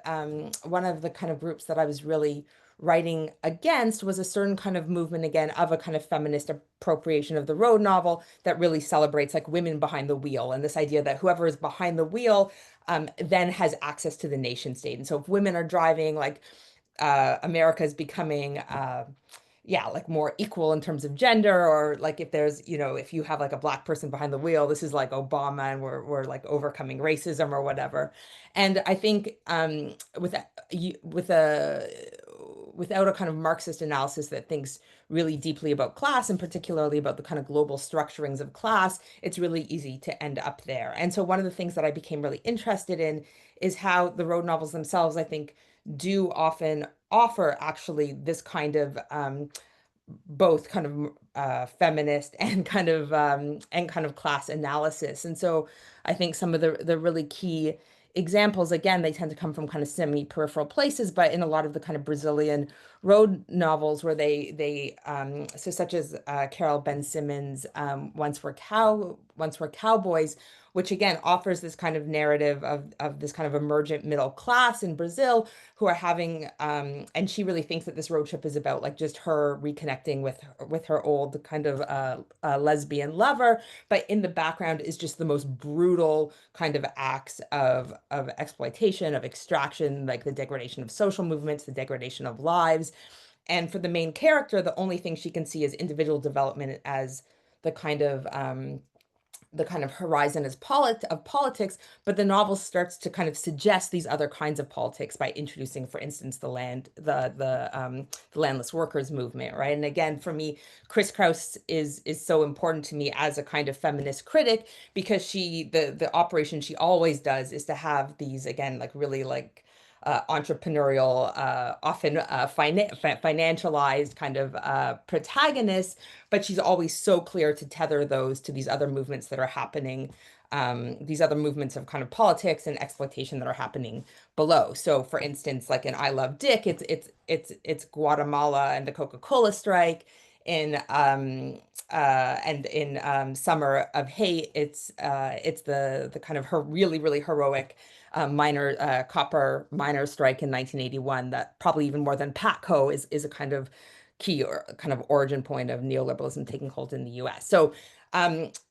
G: kind of groups that I was really writing against was a certain kind of movement, again, of a kind of feminist appropriation of the road novel that really celebrates like women behind the wheel, and this idea that whoever is behind the wheel then has access to the nation state. And so if women are driving, like America is becoming like more equal in terms of gender, or like if there's, if you have like a Black person behind the wheel, this is like Obama, and we're like overcoming racism or whatever. And I think without a kind of Marxist analysis that thinks really deeply about class, and particularly about the kind of global structurings of class, it's really easy to end up there. And so one of the things that I became really interested in is how the road novels themselves, I think, do often offer actually this kind of both kind of feminist and kind of class analysis. And so I think some of the really key examples, again, they tend to come from kind of semi-peripheral places, but in a lot of the kind of Brazilian road novels where so such as Carol Ben Simmons' Once Were Cowboys, which again offers this kind of narrative of this kind of emergent middle class in Brazil who are having, and she really thinks that this road trip is about like just her reconnecting with her old kind of lesbian lover, but in the background is just the most brutal kind of acts of exploitation, of extraction, like the degradation of social movements, the degradation of lives. And for the main character, the only thing she can see is individual development as the kind of horizon of politics, but the novel starts to kind of suggest these other kinds of politics by introducing, for instance, the landless workers movement, right? And again, for me, Chris Kraus is so important to me as a kind of feminist critic, because the operation she always does is to have these, again, like really like entrepreneurial, often financialized kind of protagonists, but she's always so clear to tether those to these other movements that are happening these other movements of kind of politics and exploitation that are happening below. So, for instance, like in I Love Dick, it's Guatemala and the Coca-Cola strike. And in Summer of Hate, it's the kind of her really heroic copper miner strike in 1981 that probably even more than Patco is a kind of key or kind of origin point of neoliberalism taking hold in the US. So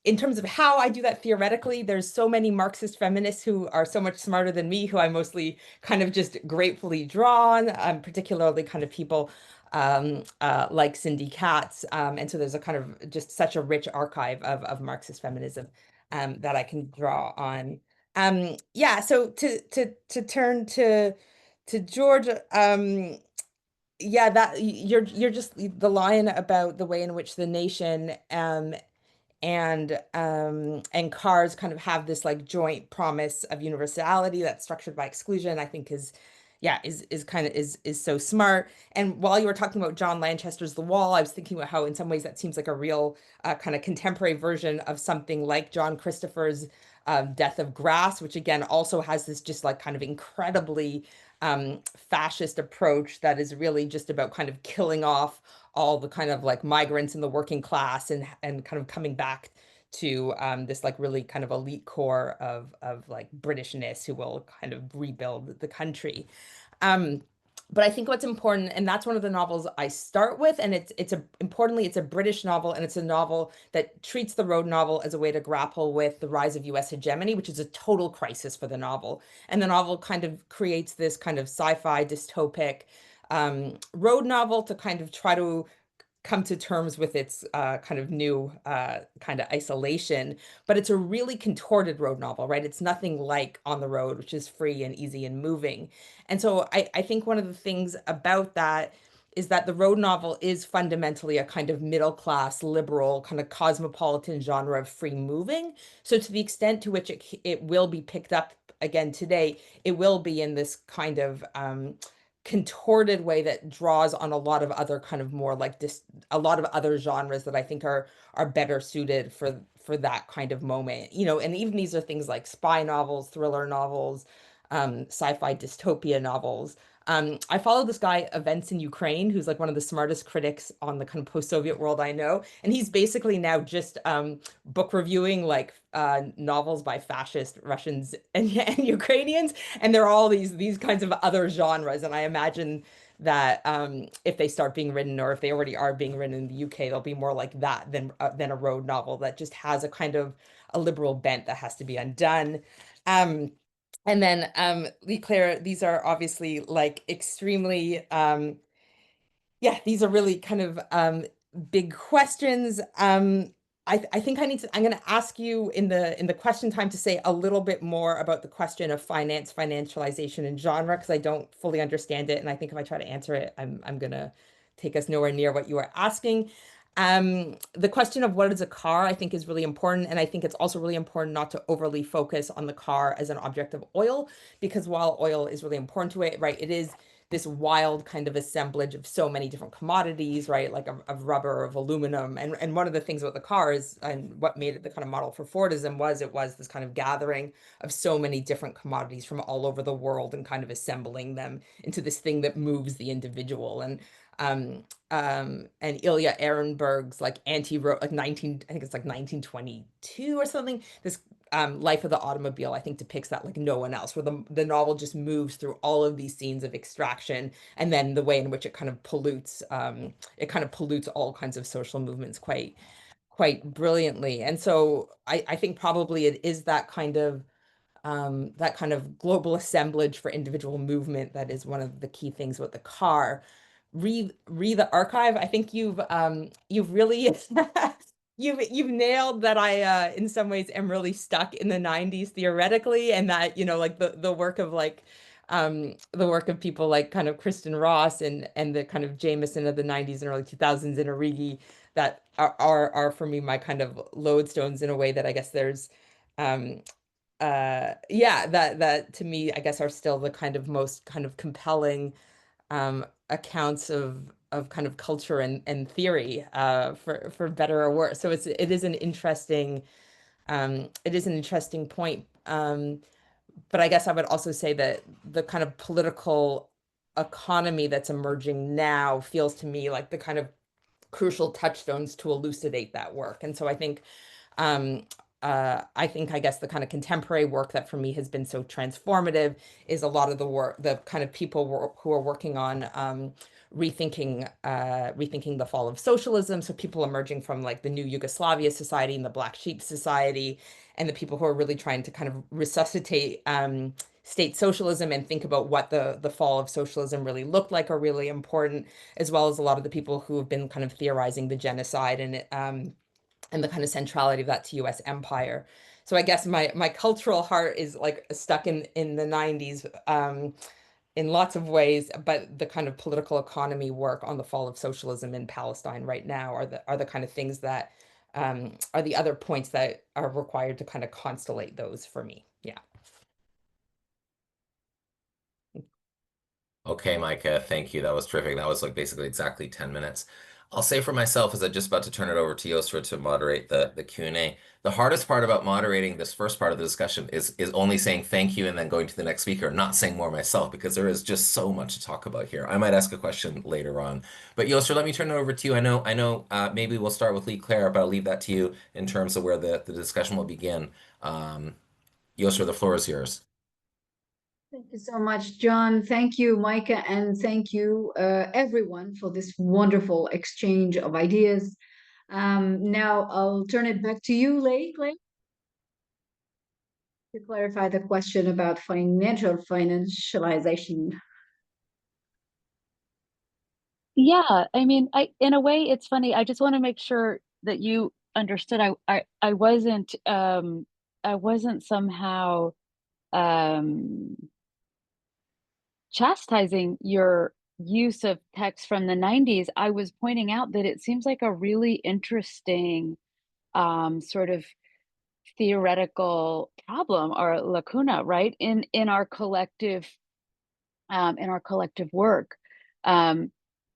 G: in terms of how I do that theoretically, there's so many Marxist feminists who are so much smarter than me, who I mostly kind of just gratefully draw on, particularly kind of people like Cindy Katz. And so there's a kind of just such a rich archive of Marxist feminism that I can draw on. Yeah, so to turn to George, yeah, that you're just the line about the way in which the nation and cars kind of have this like joint promise of universality that's structured by exclusion, I think is so smart. And while you were talking about John Lanchester's The Wall, I was thinking about how in some ways that seems like a real kind of contemporary version of something like John Christopher's Death of Grass, which again also has this just like kind of incredibly fascist approach that is really just about kind of killing off all the kind of like migrants in the working class and kind of coming back to this like really kind of elite core of like Britishness who will kind of rebuild the country. But I think what's important, and that's one of the novels I start with, and importantly, it's a British novel, and it's a novel that treats the road novel as a way to grapple with the rise of US hegemony, which is a total crisis for the novel. And the novel kind of creates this kind of sci-fi dystopic road novel to kind of try to come to terms with its kind of new kind of isolation, but it's a really contorted road novel, right? It's nothing like On the Road, which is free and easy and moving. And so I think one of the things about that is that the road novel is fundamentally a kind of middle class, liberal, kind of cosmopolitan genre of free moving. So to the extent to which it will be picked up again today, it will be in this kind of contorted way that draws on a lot of other kind of more like a lot of other genres that I think are better suited for that kind of moment, you know. And even these are things like spy novels, thriller novels, sci-fi dystopia novels. I follow this guy, Events in Ukraine, who's like one of the smartest critics on the kind of post-Soviet world I know. And he's basically now just book reviewing like novels by fascist Russians and Ukrainians. And there are all these kinds of other genres. And I imagine that if they start being written, or if they already are being written in the UK, they'll be more like that than a road novel that just has a kind of a liberal bent that has to be undone. And then, Leigh Claire, these are obviously like extremely, yeah, these are really kind of big questions. I think I'm going to ask you in the question time to say a little bit more about the question of finance, financialization, and genre, because I don't fully understand it. And I think if I try to answer it, I'm going to take us nowhere near what you are asking. The question of what is a car, I think, is really important. And I think it's also really important not to overly focus on the car as an object of oil, because while oil is really important to it, right, it is this wild kind of assemblage of so many different commodities, right, like of rubber, of aluminum. And one of the things about the car is, and what made it the kind of model for Fordism was, it was this kind of gathering of so many different commodities from all over the world and kind of assembling them into this thing that moves the individual. And Ilya Ehrenberg's like anti-road, like I think it's like 1922 or something, this Life of the Automobile, I think, depicts that like no one else, where the novel just moves through all of these scenes of extraction, and then the way in which it kind of pollutes all kinds of social movements quite brilliantly. And so I think probably it is that kind of global assemblage for individual movement that is one of the key things with the car. Read the archive. I think you've really you've nailed that. I in some ways am really stuck in the 90s theoretically, and that, you know, like the work of like the work of people like kind of Kristen Ross and the kind of Jameson of the 90s and early 2000s and Origi that are for me my kind of lodestones, in a way that I guess there's yeah, that to me I guess are still the kind of most kind of compelling accounts of kind of culture and theory, for better or worse. So it is an interesting it is an interesting point. But I guess I would also say that the kind of political economy that's emerging now feels to me like the kind of crucial touchstones to elucidate that work. And so I think, I guess the kind of contemporary work that for me has been so transformative is a lot of the work, the kind of people who are working on rethinking the fall of socialism. So people emerging from like the New Yugoslavia Society and the Black Sheep Society, and the people who are really trying to kind of resuscitate state socialism and think about what the fall of socialism really looked like are really important, as well as a lot of the people who have been kind of theorizing the genocide and the kind of centrality of that to US empire. So I guess my cultural heart is like stuck in the 90s in lots of ways, but the kind of political economy work on the fall of socialism in Palestine right now are the kind of things that are the other points that are required to kind of constellate those for me. Yeah.
A: Okay, Myka, thank you. That was terrific. That was like basically exactly 10 minutes. I'll say for myself, as I'm just about to turn it over to Yosra to moderate the Q&A, the hardest part about moderating this first part of the discussion is only saying thank you and then going to the next speaker, not saying more myself, because there is just so much to talk about here. I might ask a question later on. But Yosra, let me turn it over to you. I know maybe we'll start with Leigh Claire, but I'll leave that to you in terms of where the discussion will begin. Yosra, the floor is yours.
B: Thank you so much, John. Thank you, Myka, and thank you, everyone, for this wonderful exchange of ideas. Now I'll turn it back to you, Leigh, to clarify the question about financialization.
F: Yeah, I mean, in a way, it's funny. I just want to make sure that you understood. I wasn't somehow chastising your use of text from the 90s. I was pointing out that it seems like a really interesting sort of theoretical problem or lacuna, right, in our collective work,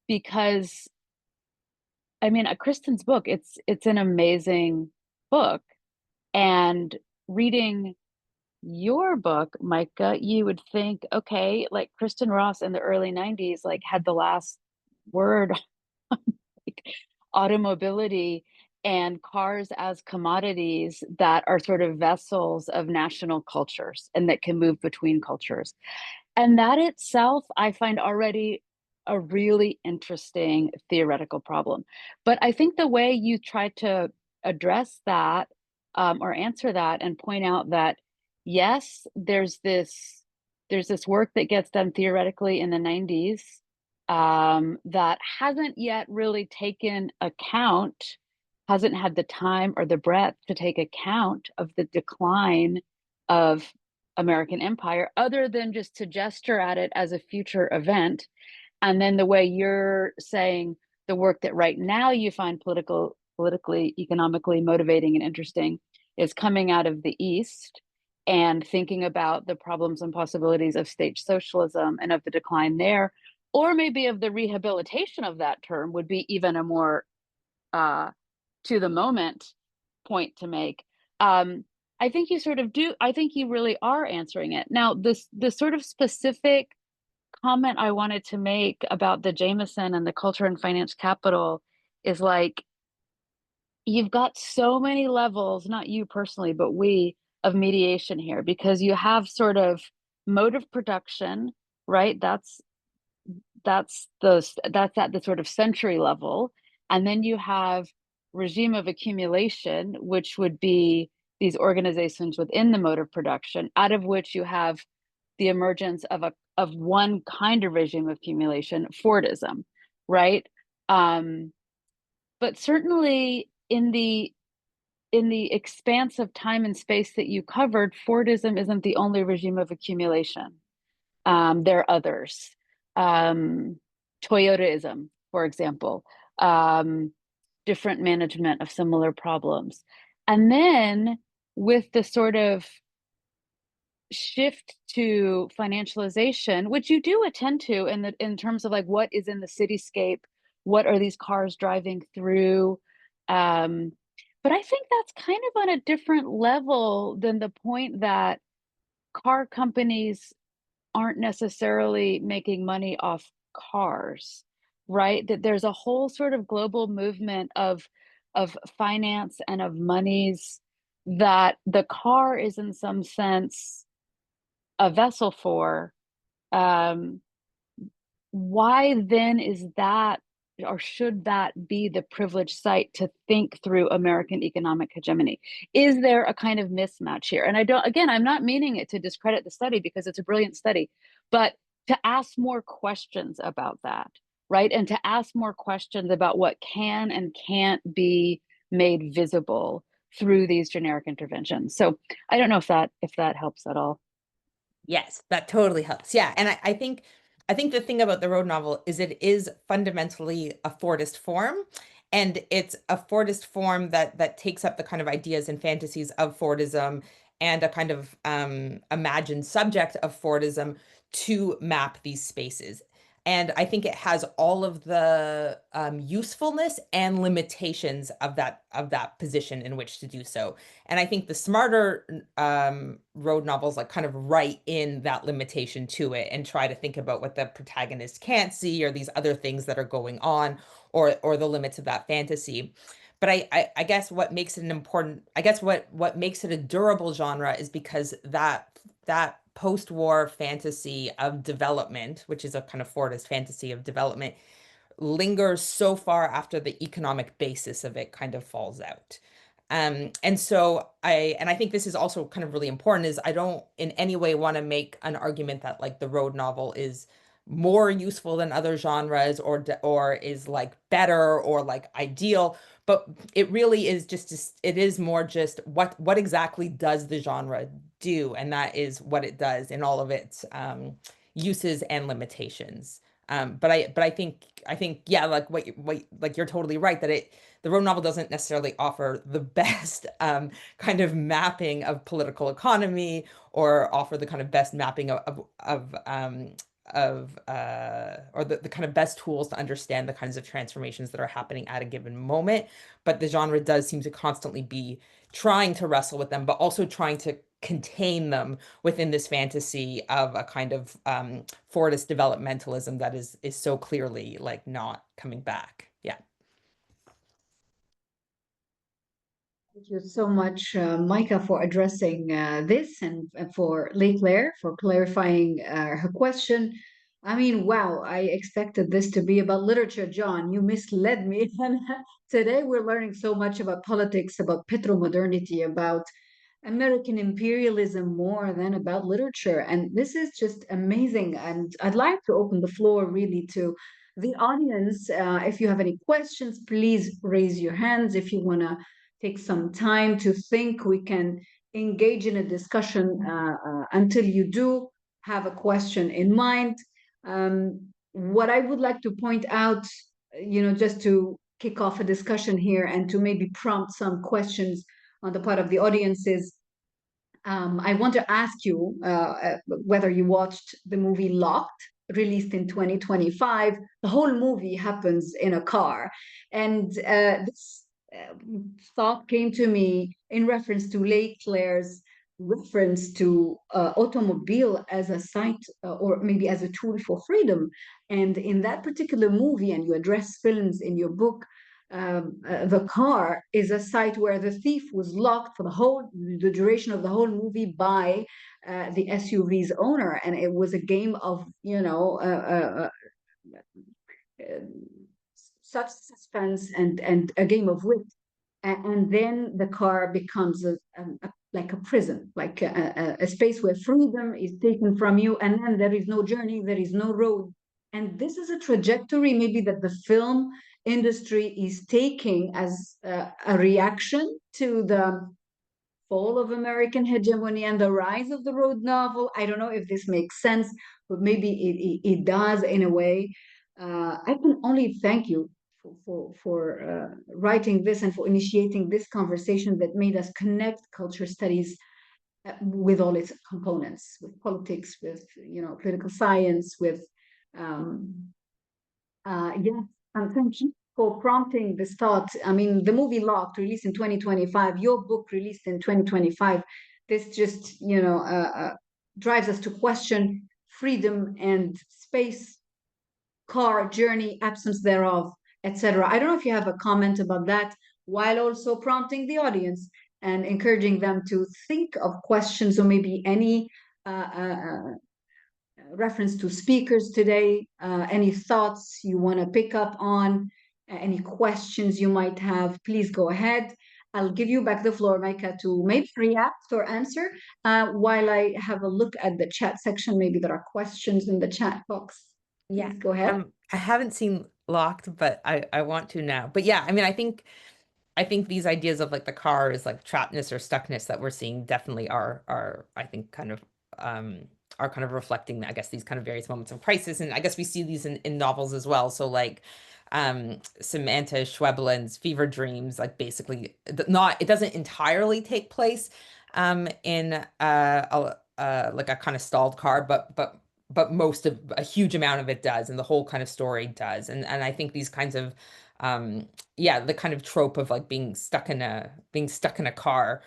F: because I mean, Kristen's book, it's an amazing book, and reading your book, Myka, you would think, okay, like Kristen Ross in the early 90s, like had the last word on like automobility and cars as commodities that are sort of vessels of national cultures and that can move between cultures. And that itself, I find already a really interesting theoretical problem. But I think the way you try to address that or answer that and point out that, yes, there's this work that gets done theoretically in the 90s that hasn't yet really hasn't had the time or the breadth to take account of the decline of American empire, other than just to gesture at it as a future event. And then the way you're saying the work that right now you find politically, economically motivating and interesting is coming out of the East and thinking about the problems and possibilities of state socialism and of the decline there, or maybe of the rehabilitation of that term would be even a more to the moment point to make. I think you sort of do. I think you really are answering it. Now, the sort of specific comment I wanted to make about the Jameson and the culture and finance capital is like, you've got so many levels, not you personally, but we, of mediation here, because you have sort of mode of production, right? That's at the sort of century level. And then you have regime of accumulation, which would be these organizations within the mode of production, out of which you have the emergence of one kind of regime of accumulation, Fordism, right? But certainly in the expanse of time and space that you covered, Fordism isn't the only regime of accumulation. There are others. Toyotaism, for example, different management of similar problems. And then with the sort of shift to financialization, which you do attend to in terms of like what is in the cityscape, what are these cars driving through, But I think that's kind of on a different level than the point that car companies aren't necessarily making money off cars, right? That there's a whole sort of global movement of finance and of monies that the car is in some sense a vessel for. Why then is that, or should that be the privileged site to think through American economic hegemony? Is there a kind of mismatch here? And I'm not meaning it to discredit the study because it's a brilliant study, but to ask more questions about that, right? And to ask more questions about what can and can't be made visible through these generic interventions. So I don't know if that helps at all.
G: Yes, that totally helps. Yeah, and I think the thing about the road novel is it is fundamentally a Fordist form, and it's a Fordist form that takes up the kind of ideas and fantasies of Fordism and a kind of imagined subject of Fordism to map these spaces. And I think it has all of the usefulness and limitations of that position in which to do so. And I think the smarter road novels like kind of write in that limitation to it and try to think about what the protagonist can't see or these other things that are going on or the limits of that fantasy. But I guess what makes it what makes it a durable genre is because that post-war fantasy of development, which is a kind of Fordist fantasy of development, lingers so far after the economic basis of it kind of falls out. And so I think this is also kind of really important is I don't in any way want to make an argument that like the road novel is more useful than other genres or is like better or like ideal, but it really is it is more just what exactly does the genre do, and that is what it does in all of its uses and limitations. But I think yeah, like like you're totally right that the road novel doesn't necessarily offer the best kind of mapping of political economy or offer the kind of best mapping or the kind of best tools to understand the kinds of transformations that are happening at a given moment. But the genre does seem to constantly be trying to wrestle with them, but also trying to contain them within this fantasy of a kind of Fordist developmentalism that is so clearly like not coming back. Yeah.
B: Thank you so much, Myka, for addressing this and for Leigh for clarifying her question. I mean, wow, I expected this to be about literature, John. You misled me. And today we're learning so much about politics, about petromodernity, about American imperialism more than about literature. And this is just amazing. And I'd like to open the floor really to the audience. If you have any questions, please raise your hands. If you want to take some time to think, we can engage in a discussion until you do have a question in mind. What I would like to point out, just to kick off a discussion here and to maybe prompt some questions on the part of the audiences. I want to ask you whether you watched the movie Locked, released in 2025. The whole movie happens in a car. And this thought came to me in reference to Leigh's reference to automobile as a site or maybe as a tool for freedom. And in that particular movie, and you address films in your book, the car is a site where the thief was locked for the duration of the whole movie by the SUV's owner, and it was a game of such suspense and a game of wit, and then the car becomes like a prison, like a space where freedom is taken from you, and then there is no journey, there is no road. And this is a trajectory maybe that the film industry is taking as a reaction to the fall of American hegemony and the rise of the road novel. I don't know if this makes sense, but maybe it does in a way. I can only thank you for writing this and for initiating this conversation that made us connect culture studies with all its components, with politics, with political science, with yeah. Thank you. co-prompting this thought. I mean, the movie Locked, released in 2025, your book released in 2025, this just, drives us to question freedom and space, car journey, absence thereof, etc. I don't know if you have a comment about that, while also prompting the audience and encouraging them to think of questions, or maybe any reference to speakers today, any thoughts you want to pick up on, any questions you might have, please go ahead. I'll give you back the floor, Myka, to maybe react or answer while I have a look at the chat section. Maybe there are questions in the chat box.
G: Yeah,
B: Please go ahead.
G: I haven't seen Locked, but I want to now. But yeah, I mean, I think these ideas of like the car is like trappedness or stuckness that we're seeing definitely are I think are kind of reflecting, I guess, these kind of various moments of crisis. And I guess we see these in novels as well. So like Samantha Schweblin's Fever Dreams, like basically it doesn't entirely take place in like a kind of stalled car, but most of a huge amount of it does, and the whole kind of story does. And I think these kinds of the kind of trope of like being stuck in a car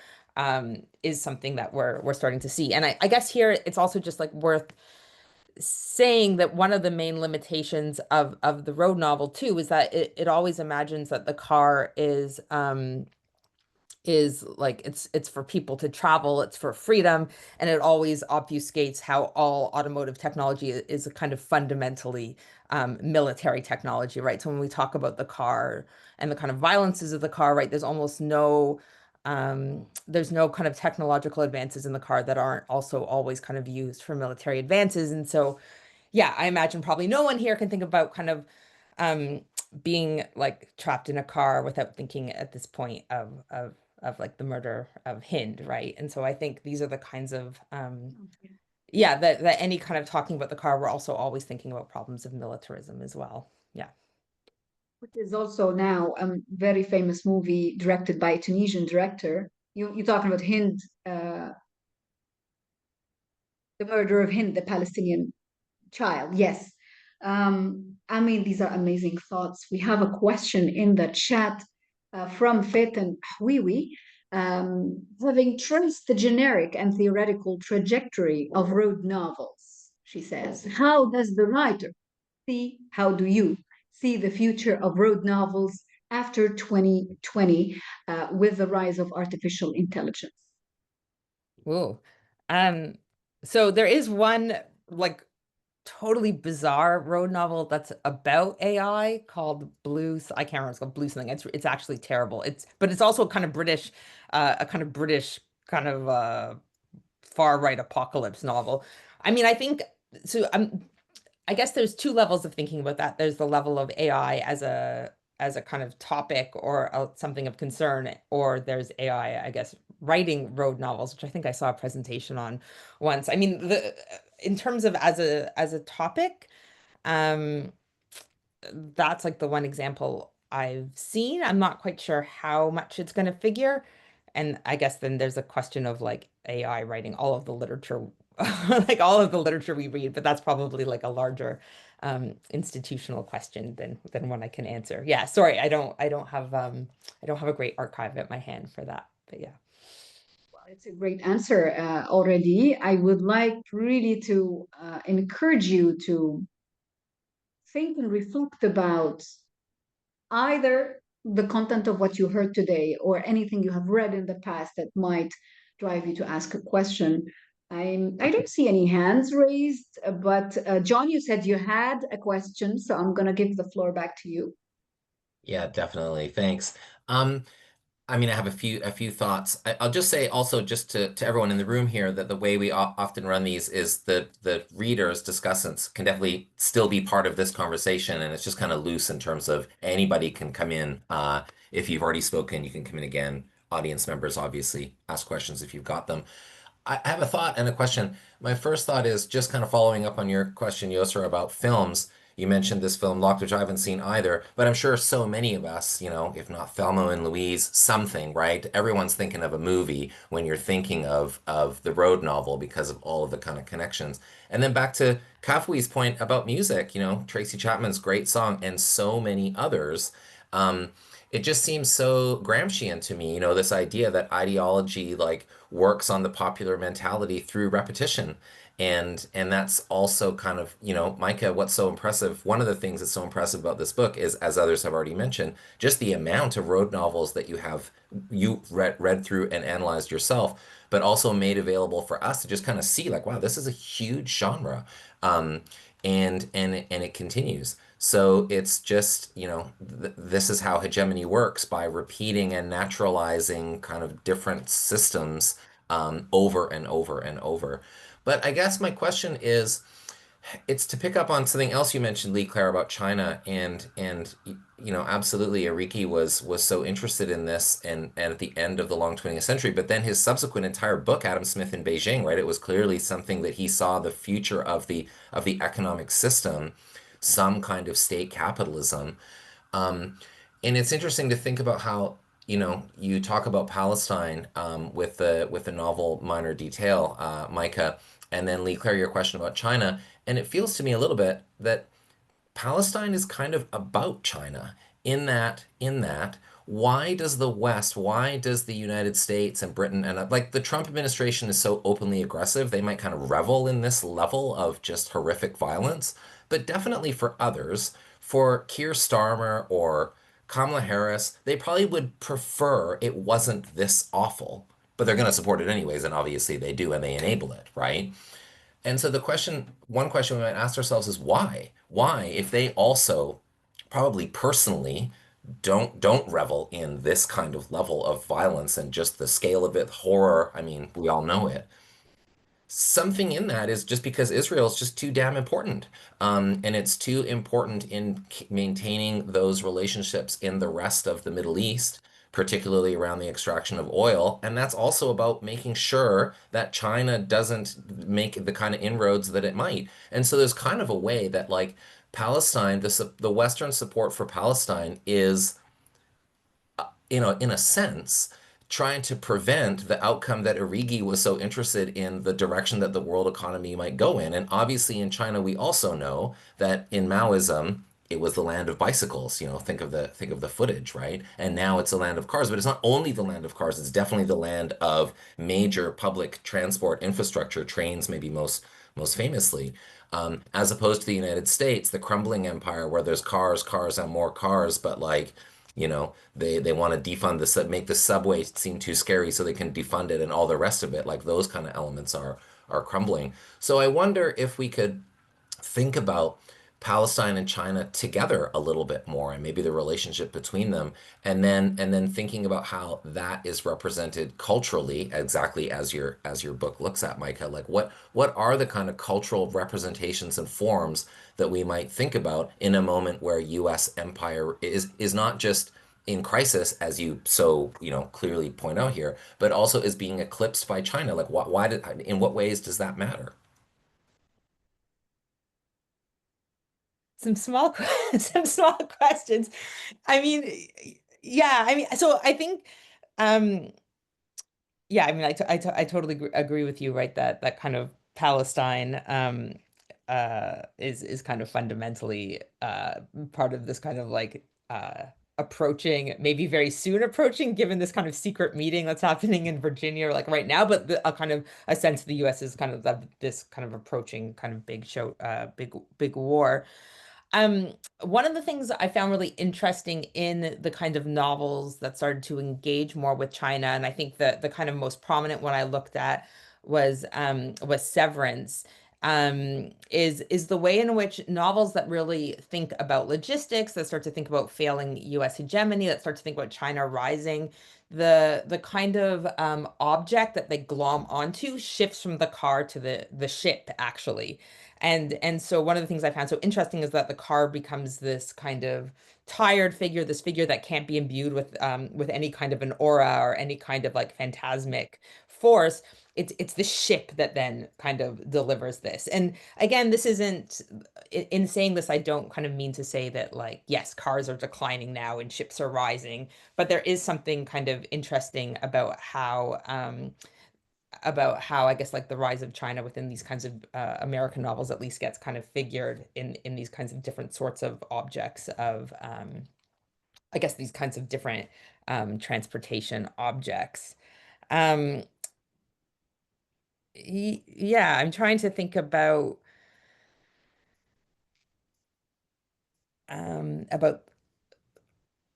G: is something that we're starting to see. And I guess here it's also just like worth saying that one of the main limitations of the road novel too is that it always imagines that the car is like it's for people to travel, it's for freedom, and it always obfuscates how all automotive technology is a kind of fundamentally military technology, right? So when we talk about the car and the kind of violences of the car, right, there's almost no there's no kind of technological advances in the car that aren't also always kind of used for military advances. And so yeah, I imagine probably no one here can think about kind of being like trapped in a car without thinking at this point of like the murder of Hind, right? And so I think these are the kinds of that any kind of talking about the car, we're also always thinking about problems of militarism as well. Yeah.
B: Which is also now a very famous movie directed by a Tunisian director. You're talking about Hind, the murder of Hind, the Palestinian child. Yes. I mean, these are amazing thoughts. We have a question in the chat from Fit and Hwiwi. Having traced the generic and theoretical trajectory of road novels, she says, how do you see the future of road novels after 2020 with the rise of artificial intelligence?
G: Ooh. So there is one like totally bizarre road novel that's about AI called I can't remember, it's called Blue something. It's actually terrible. But it's also kind of British, a kind of British kind of far right apocalypse novel. I mean, I think so. I guess there's two levels of thinking about that. There's the level of AI as a kind of topic or something of concern, or there's AI, I guess, writing road novels, which I think I saw a presentation on once. I mean, in terms of as a topic, that's like the one example I've seen. I'm not quite sure how much it's going to figure. And I guess then there's a question of like AI writing all of the literature, like all of the literature we read, but that's probably like a larger institutional question than one I can answer. Yeah, sorry, I don't have a great archive at my hand for that, but yeah.
B: Well, it's a great answer already. I would like really to encourage you to think and reflect about either the content of what you heard today or anything you have read in the past that might drive you to ask a question. I don't see any hands raised, but John, you said you had a question, so I'm going to give the floor back to you.
A: Yeah, definitely. Thanks. I mean, I have a few thoughts. I'll just say also just to everyone in the room here that the way we often run these is the readers, discussants can definitely still be part of this conversation, and it's just kind of loose in terms of anybody can come in. If you've already spoken, you can come in again. Audience members obviously ask questions if you've got them. I have a thought and a question. My first thought is just kind of following up on your question, Yosra, about films. You mentioned this film Locked, which I haven't seen either, but I'm sure so many of us, if not Thelma and Louise, something, right? Everyone's thinking of a movie when you're thinking of the road novel because of all of the kind of connections. And then back to Kafui's point about music, Tracy Chapman's great song and so many others. Um, it just seems so Gramscian to me, this idea that ideology like works on the popular mentality through repetition. And that's also kind of, Myka, what's so impressive, one of the things that's so impressive about this book is, as others have already mentioned, just the amount of road novels that you read through and analyzed yourself, but also made available for us to just kind of see like, wow, this is a huge genre. Um, and it continues. So it's just, this is how hegemony works by repeating and naturalizing kind of different systems over and over and over. But I guess my question is, it's to pick up on something else you mentioned, Leigh Claire, about China, and absolutely, Ariki was so interested in this, and at the end of the long 20th century. But then his subsequent entire book, Adam Smith in Beijing, right? It was clearly something that he saw the future of the economic system, some kind of state capitalism. Um, and it's interesting to think about how, you talk about Palestine with the novel Minor Detail, Myka, and then Leigh Claire, your question about China. And it feels to me a little bit that Palestine is kind of about China in that why does the United States and Britain and like the Trump administration is so openly aggressive, they might kind of revel in this level of just horrific violence, but definitely for others, for Keir Starmer or Kamala Harris, they probably would prefer it wasn't this awful, but they're going to support it anyways, and obviously they do, and they enable it, right? And so one question we might ask ourselves is why? Why, if they also probably personally don't revel in this kind of level of violence and just the scale of it, horror, I mean, we all know it. Something in that is just because Israel is just too damn important. And it's too important in maintaining those relationships in the rest of the Middle East, particularly around the extraction of oil. And that's also about making sure that China doesn't make the kind of inroads that it might. And so there's kind of a way that, like, Palestine, the Western support for Palestine is, in a sense, trying to prevent the outcome that Origi was so interested in, the direction that the world economy might go in. And obviously in China, we also know that in Maoism, it was the land of bicycles. Think of the footage, right? And now it's a land of cars, but it's not only the land of cars, it's definitely the land of major public transport infrastructure, trains maybe most famously. As opposed to the United States, the crumbling empire where there's cars, and more cars, but like, they want to defund make the subway seem too scary so they can defund it and all the rest of it. Like those kind of elements are crumbling. So I wonder if we could think about Palestine and China together a little bit more and maybe the relationship between them and then thinking about how that is represented culturally exactly as your book looks at, Myka. Like what are the kind of cultural representations and forms that we might think about in a moment where US empire is not just in crisis, as you so clearly point out here, but also is being eclipsed by China. Like in what ways does that matter?
G: Some small some small questions. I mean, yeah, I mean, so I think yeah, I mean, I totally agree with you, right? That kind of Palestine is kind of fundamentally part of this kind of like approaching, maybe very soon approaching, given this kind of secret meeting that's happening in Virginia, like right now, but a kind of a sense of the U.S. is kind of this kind of approaching kind of big war. One of the things I found really interesting in the kind of novels that started to engage more with China, and I think the kind of most prominent one I looked at was Severance, is the way in which novels that really think about logistics, that start to think about failing US hegemony, that start to think about China rising, the kind of object that they glom onto shifts from the car to the ship, actually. And so one of the things I found so interesting is that the car becomes this kind of tired figure, this figure that can't be imbued with any kind of an aura or any kind of like phantasmic force, it's the ship that then kind of delivers this. And again, this isn't, in saying this, I don't kind of mean to say that, like, yes, cars are declining now and ships are rising, but there is something kind of interesting about how I guess, like, the rise of China within these kinds of American novels at least gets kind of figured in these kinds of different sorts of objects of I guess these kinds of different transportation objects. Yeah, I'm trying to think about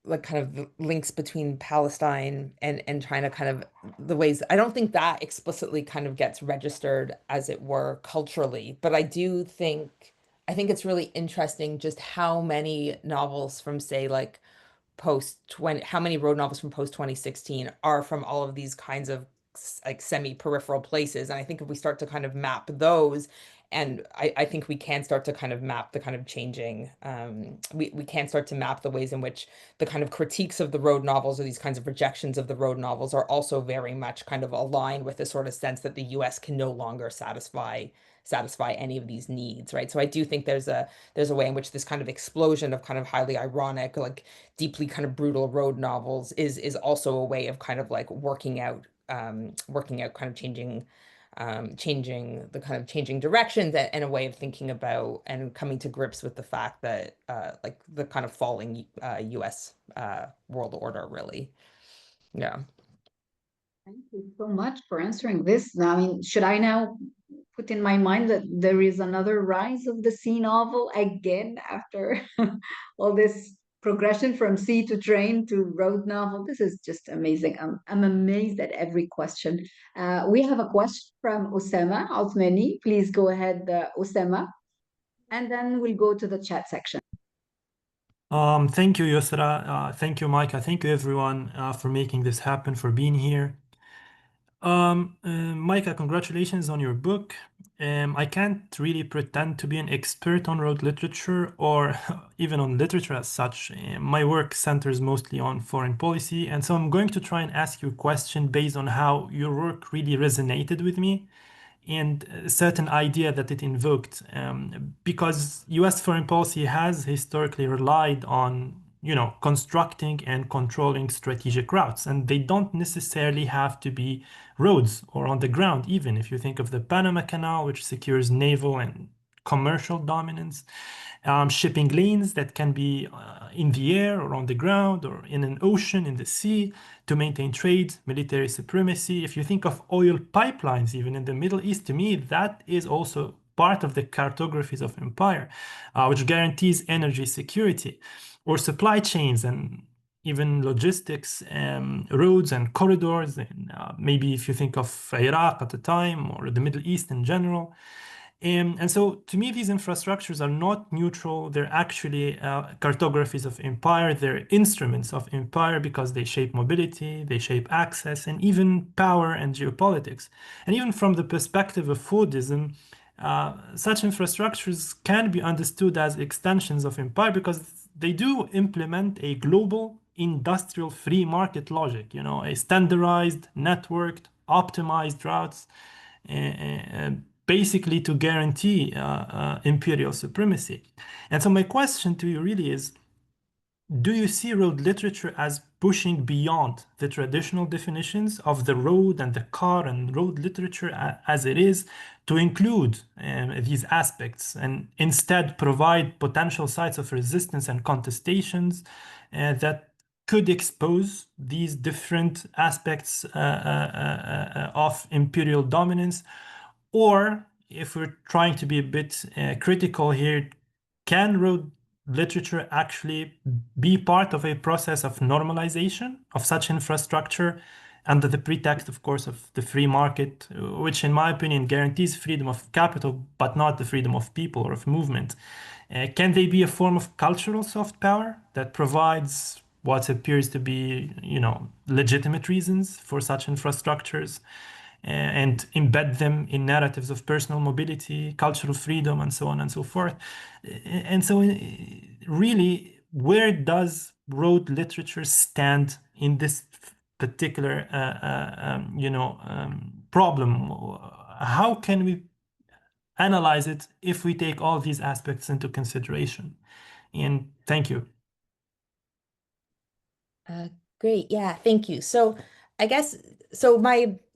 G: like kind of the links between Palestine and China, kind of the ways. I don't think that explicitly kind of gets registered, as it were, culturally, but I think it's really interesting just how many novels from, say, like how many road novels from post 2016 are from all of these kinds of like semi-peripheral places. And I think if we start to kind of map those, and I think we can start to kind of map the kind of changing, we can start to map the ways in which the kind of critiques of the road novels, or these kinds of rejections of the road novels, are also very much kind of aligned with the sort of sense that the US can no longer satisfy any of these needs, right? So I do think there's a way in which this kind of explosion of kind of highly ironic, like deeply kind of brutal road novels is also a way of kind of like working out kind of changing directions, and a way of thinking about and coming to grips with the fact that like the kind of falling US world order, really. Yeah.
B: Thank you so much for answering this. I mean, should I now put in my mind that there is another rise of the sea novel again after all this progression from sea to train to road novel? This is just amazing. I'm amazed at every question. We have a question from Osama Othmani. Please go ahead, Osama. And then we'll go to the chat section.
H: Thank you, Yosra. Thank you, Myka. Thank you, everyone, for making this happen, for being here. Myka, congratulations on your book. I can't really pretend to be an expert on road literature or even on literature as such. My work centers mostly on foreign policy, and so I'm going to try and ask you a question based on how your work really resonated with me and a certain idea that it invoked. Because US foreign policy has historically relied on constructing and controlling strategic routes, and they don't necessarily have to be roads or on the ground. Even if you think of the Panama Canal, which secures naval and commercial dominance, shipping lanes that can be in the air or on the ground or in an ocean, in the sea, to maintain trade, military supremacy. If you think of oil pipelines, even in the Middle East, to me, that is also part of the cartographies of empire, which guarantees energy security, or supply chains and even logistics, roads and corridors. And maybe if you think of Iraq at the time or the Middle East in general. And so to me, these infrastructures are not neutral. They're actually cartographies of empire. They're instruments of empire because they shape mobility, they shape access, and even power and geopolitics. And even from the perspective of Fordism, such infrastructures can be understood as extensions of empire because they do implement a global industrial free market logic, a standardized, networked, optimized routes, basically to guarantee imperial supremacy. And so my question to you really is, do you see road literature as pushing beyond the traditional definitions of the road and the car and road literature as it is, to include these aspects, and instead provide potential sites of resistance and contestations that could expose these different aspects of imperial dominance? Or, if we're trying to be a bit critical here, can road literature actually be part of a process of normalization of such infrastructure under the pretext, of course, of the free market, which in my opinion guarantees freedom of capital, but not the freedom of people or of movement? Can they be a form of cultural soft power that provides what appears to be, legitimate reasons for such infrastructures, and embed them in narratives of personal mobility, cultural freedom, and so on and so forth? And so really, where does road literature stand in this particular problem. How can we analyze it if we take all these aspects into consideration? And thank you.
G: Great. Yeah, thank you. So I guess,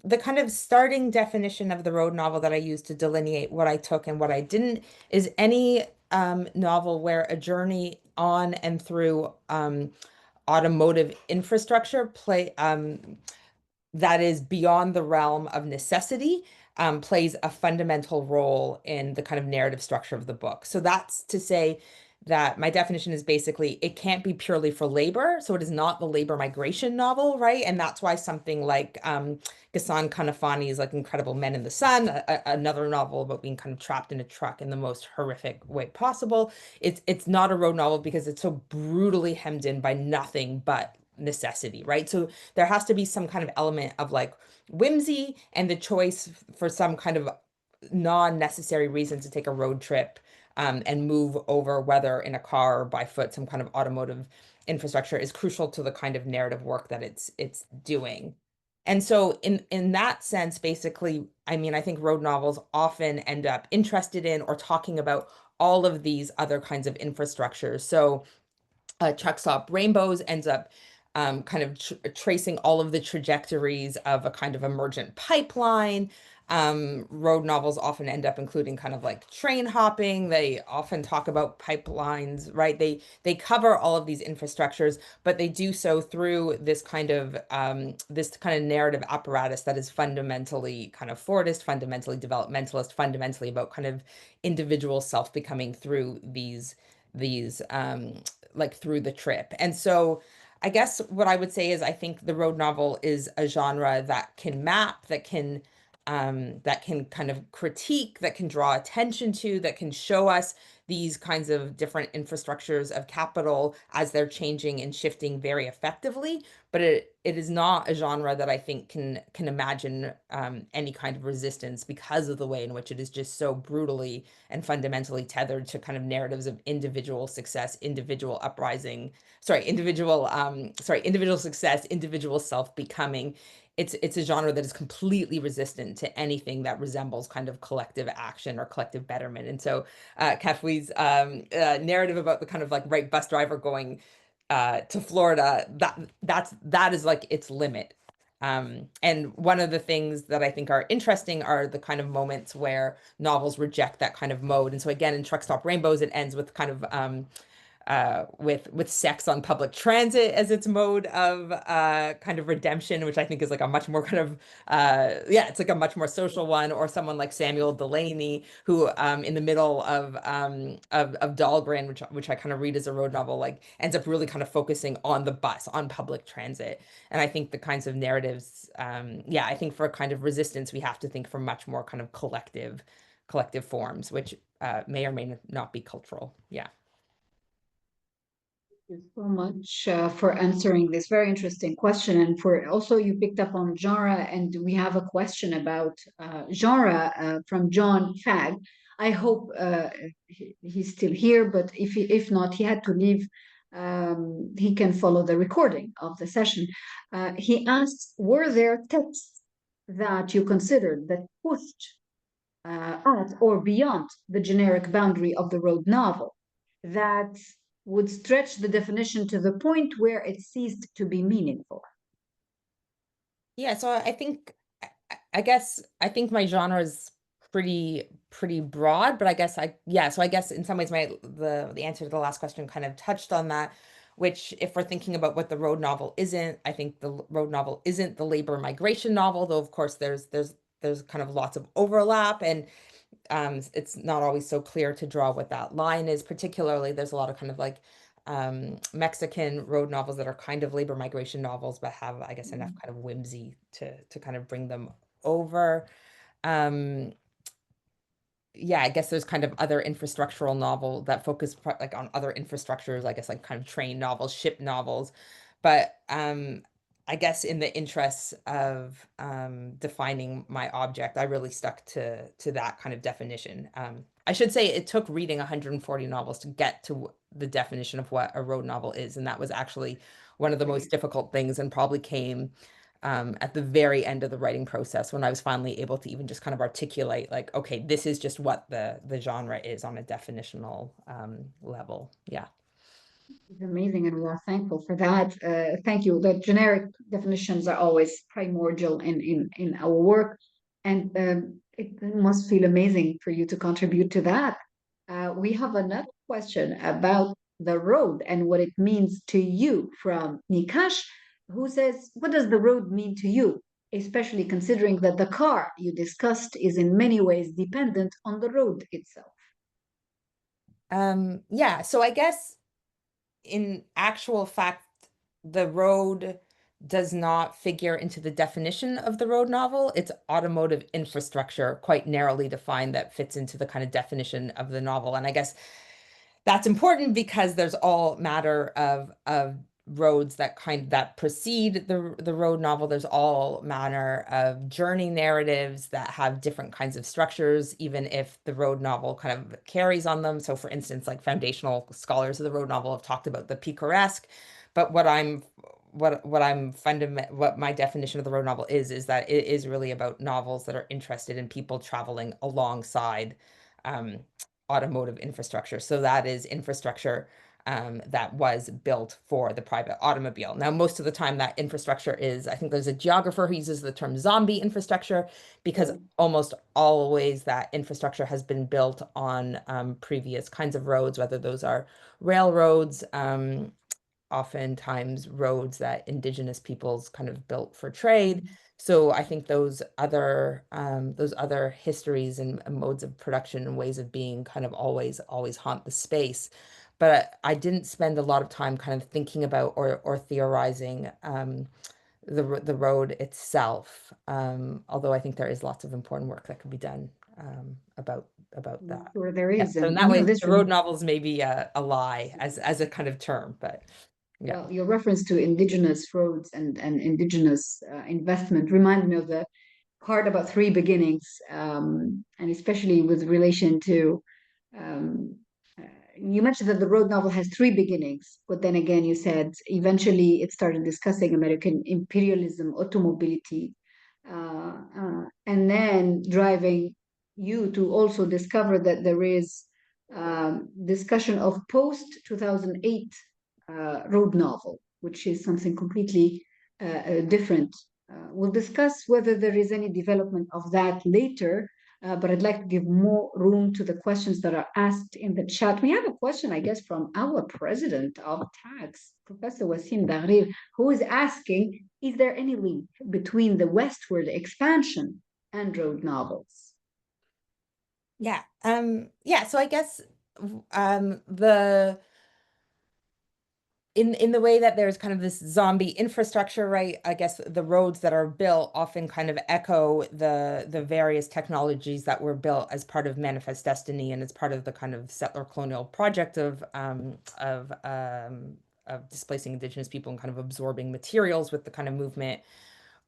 G: the kind of starting definition of the road novel that I used to delineate what I took and what I didn't is any novel where a journey on and through automotive infrastructure that is beyond the realm of necessity plays a fundamental role in the kind of narrative structure of the book. So that's to say that my definition is basically it can't be purely for labor. So it is not the labor migration novel, right? And that's why something like Ghassan Kanafani's like Incredible Men in the Sun, another novel about being kind of trapped in a truck in the most horrific way possible. It's not a road novel because it's so brutally hemmed in by nothing but necessity, right? So there has to be some kind of element of like whimsy and the choice for some kind of non-necessary reason to take a road trip and move over, whether in a car or by foot, some kind of automotive infrastructure is crucial to the kind of narrative work that it's doing. And so in that sense, basically, I mean, I think road novels often end up interested in or talking about all of these other kinds of infrastructures. So Truck Stop Rainbows ends up kind of tracing all of the trajectories of a kind of emergent pipeline. Road novels often end up including kind of like train hopping. They often talk about pipelines, right? They cover all of these infrastructures, but they do so through this kind of narrative apparatus that is fundamentally kind of Fordist, fundamentally developmentalist, fundamentally about kind of individual self becoming through these like through the trip. And so I guess what I would say is I think the road novel is a genre that can map, that can kind of critique, that can draw attention to, that can show us these kinds of different infrastructures of capital as they're changing and shifting very effectively. But it is not a genre that I think can imagine any kind of resistance because of the way in which it is just so brutally and fundamentally tethered to kind of narratives of individual success, individual uprising, individual success, individual self-becoming. It's a genre that is completely resistant to anything that resembles kind of collective action or collective betterment. And so Kafui's narrative about the kind of like right bus driver going to Florida, that is like its limit. And one of the things that I think are interesting are the kind of moments where novels reject that kind of mode. And so again, in Truck Stop Rainbows, it ends with kind of with sex on public transit as its mode of kind of redemption, which I think is like a much more kind of it's like a much more social one. Or someone like Samuel Delaney, who in the middle of Dahlgren, which I kind of read as a road novel, like ends up really kind of focusing on the bus, on public transit. And I think the kinds of narratives, I think for a kind of resistance, we have to think for much more kind of collective forms, which may or may not be cultural. Yeah.
B: Thank you so much for answering this very interesting question, and for also you picked up on genre, and we have a question about genre from John Fagg. I hope he's still here, but if not, he had to leave. He can follow the recording of the session. He asks, were there texts that you considered that pushed at or beyond the generic boundary of the road novel, that would stretch the definition to the point where it ceased to be meaningful?
G: Yeah, so I think I think my genre is pretty broad, but I guess in some ways the answer to the last question kind of touched on that, which if we're thinking about what the road novel isn't, I think the road novel isn't the labor migration novel, though of course there's kind of lots of overlap, and it's not always so clear to draw what that line is. Particularly, there's a lot of kind of like Mexican road novels that are kind of labor migration novels, but have, I guess, enough kind of whimsy to kind of bring them over. I guess there's kind of other infrastructural novel that focus like on other infrastructures, I guess like kind of train novels, ship novels. But I guess in the interests of defining my object, I really stuck to that kind of definition. I should say it took reading 140 novels to get to the definition of what a road novel is. And that was actually one of the most difficult things, and probably came at the very end of the writing process, when I was finally able to even just kind of articulate, like, okay, this is just what the genre is on a definitional level. Yeah.
B: It's amazing, and we are thankful for that. Thank you. The generic definitions are always primordial in our work, and it must feel amazing for you to contribute to that. We have another question about the road and what it means to you from Nikash, who says, "What does the road mean to you, especially considering that the car you discussed is in many ways dependent on the road itself?"
G: Yeah, so I guess in actual fact, the road does not figure into the definition of the road novel. It's automotive infrastructure, quite narrowly defined, that fits into the kind of definition of the novel. And I guess that's important because there's all matter of roads that precede the road novel. There's all manner of journey narratives that have different kinds of structures, even if the road novel kind of carries on them. So for instance, like foundational scholars of the road novel have talked about the picaresque, but what my definition of the road novel is that it is really about novels that are interested in people traveling alongside automotive infrastructure. So that is infrastructure that was built for the private automobile. Now, most of the time that infrastructure is, I think there's a geographer who uses the term zombie infrastructure, because almost always that infrastructure has been built on previous kinds of roads, whether those are railroads, oftentimes roads that indigenous peoples kind of built for trade. So I think those other histories and modes of production and ways of being kind of always haunt the space. But I didn't spend a lot of time kind of thinking about or theorizing the road itself. Although I think there is lots of important work that could be done about that.
B: Sure, there
G: Yeah,
B: is.
G: so in that way, the road novels may be a lie as a kind of term, but yeah.
B: Well, your reference to indigenous roads and indigenous investment reminded me of the part about three beginnings, and especially with relation to you mentioned that the road novel has three beginnings, but then again you said eventually it started discussing American imperialism, automobility, and then driving you to also discover that there is discussion of post 2008 road novel, which is something completely different. We'll discuss whether there is any development of that later, but I'd like to give more room to the questions that are asked in the chat. We have a question, I guess, from our president of tax, Professor Wassim Dagrir, who is asking, is there any link between the westward expansion and road novels?
G: Yeah. So I guess the in the way that there's kind of this zombie infrastructure, right? I guess the roads that are built often kind of echo the various technologies that were built as part of Manifest Destiny and as part of the kind of settler colonial project of displacing indigenous people and kind of absorbing materials with the kind of movement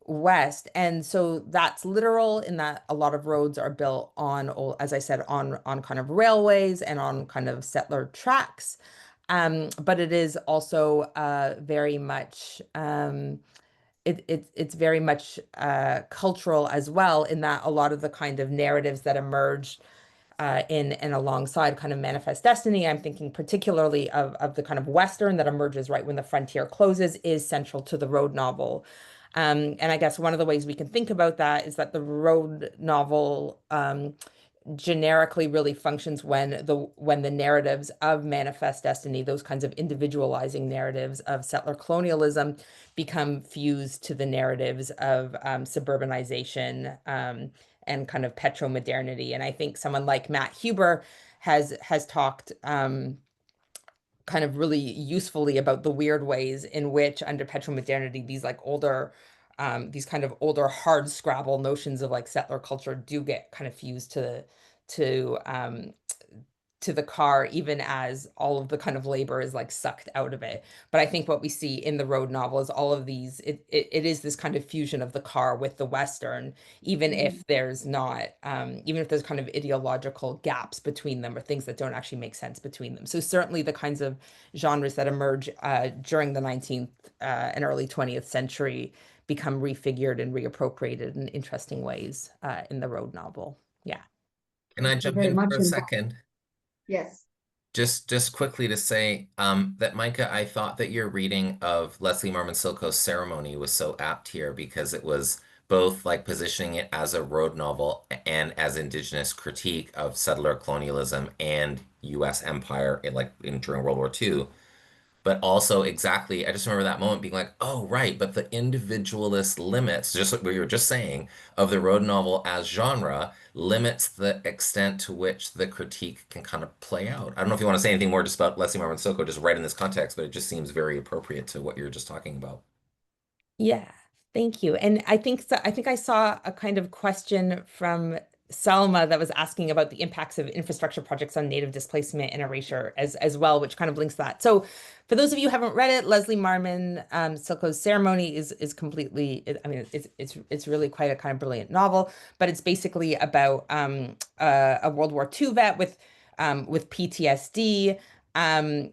G: west. And so that's literal in that a lot of roads are built on, as I said, on kind of railways and on kind of settler tracks. But it is also very much it's very much cultural as well, in that a lot of the kind of narratives that emerged in and alongside kind of Manifest Destiny, I'm thinking particularly of the kind of Western that emerges right when the frontier closes, is central to the road novel. And I guess one of the ways we can think about that is that the road novel generically really functions when the narratives of Manifest Destiny, those kinds of individualizing narratives of settler colonialism, become fused to the narratives of suburbanization and kind of petro-modernity. And I think someone like Matt Huber has talked kind of really usefully about the weird ways in which under petro-modernity these kind of older hard scrabble notions of like settler culture do get kind of fused to the car, even as all of the kind of labor is like sucked out of it. But I think what we see in the road novel is all of these, it is this kind of fusion of the car with the Western, even if there's not, even if there's kind of ideological gaps between them or things that don't actually make sense between them. So certainly the kinds of genres that emerge during the 19th and early 20th century become refigured and reappropriated in interesting ways in the road novel. Yeah.
A: Can I
B: Thank you
A: jump
B: very
A: in
B: much
A: for a
B: indeed.
A: second?
B: Yes.
A: Just quickly to say that Myka, I thought that your reading of Leslie Marmon Silko's Ceremony was so apt here because it was both like positioning it as a road novel and as indigenous critique of settler colonialism and U.S. empire during World War II. But also exactly, I just remember that moment being like, oh, right, but the individualist limits, just like we were just saying, of the road novel as genre limits the extent to which the critique can kind of play out. I don't know if you want to say anything more just about Leslie Marmon Silko, just right in this context, but it just seems very appropriate to what you were just talking about.
G: Yeah, thank you. And I think I saw a kind of question from Selma that was asking about the impacts of infrastructure projects on native displacement and erasure as well, which kind of links that. So for those of you who haven't read it, Leslie Marmon Silko's Ceremony is completely, I mean, it's really quite a kind of brilliant novel, but it's basically about a World War II vet with PTSD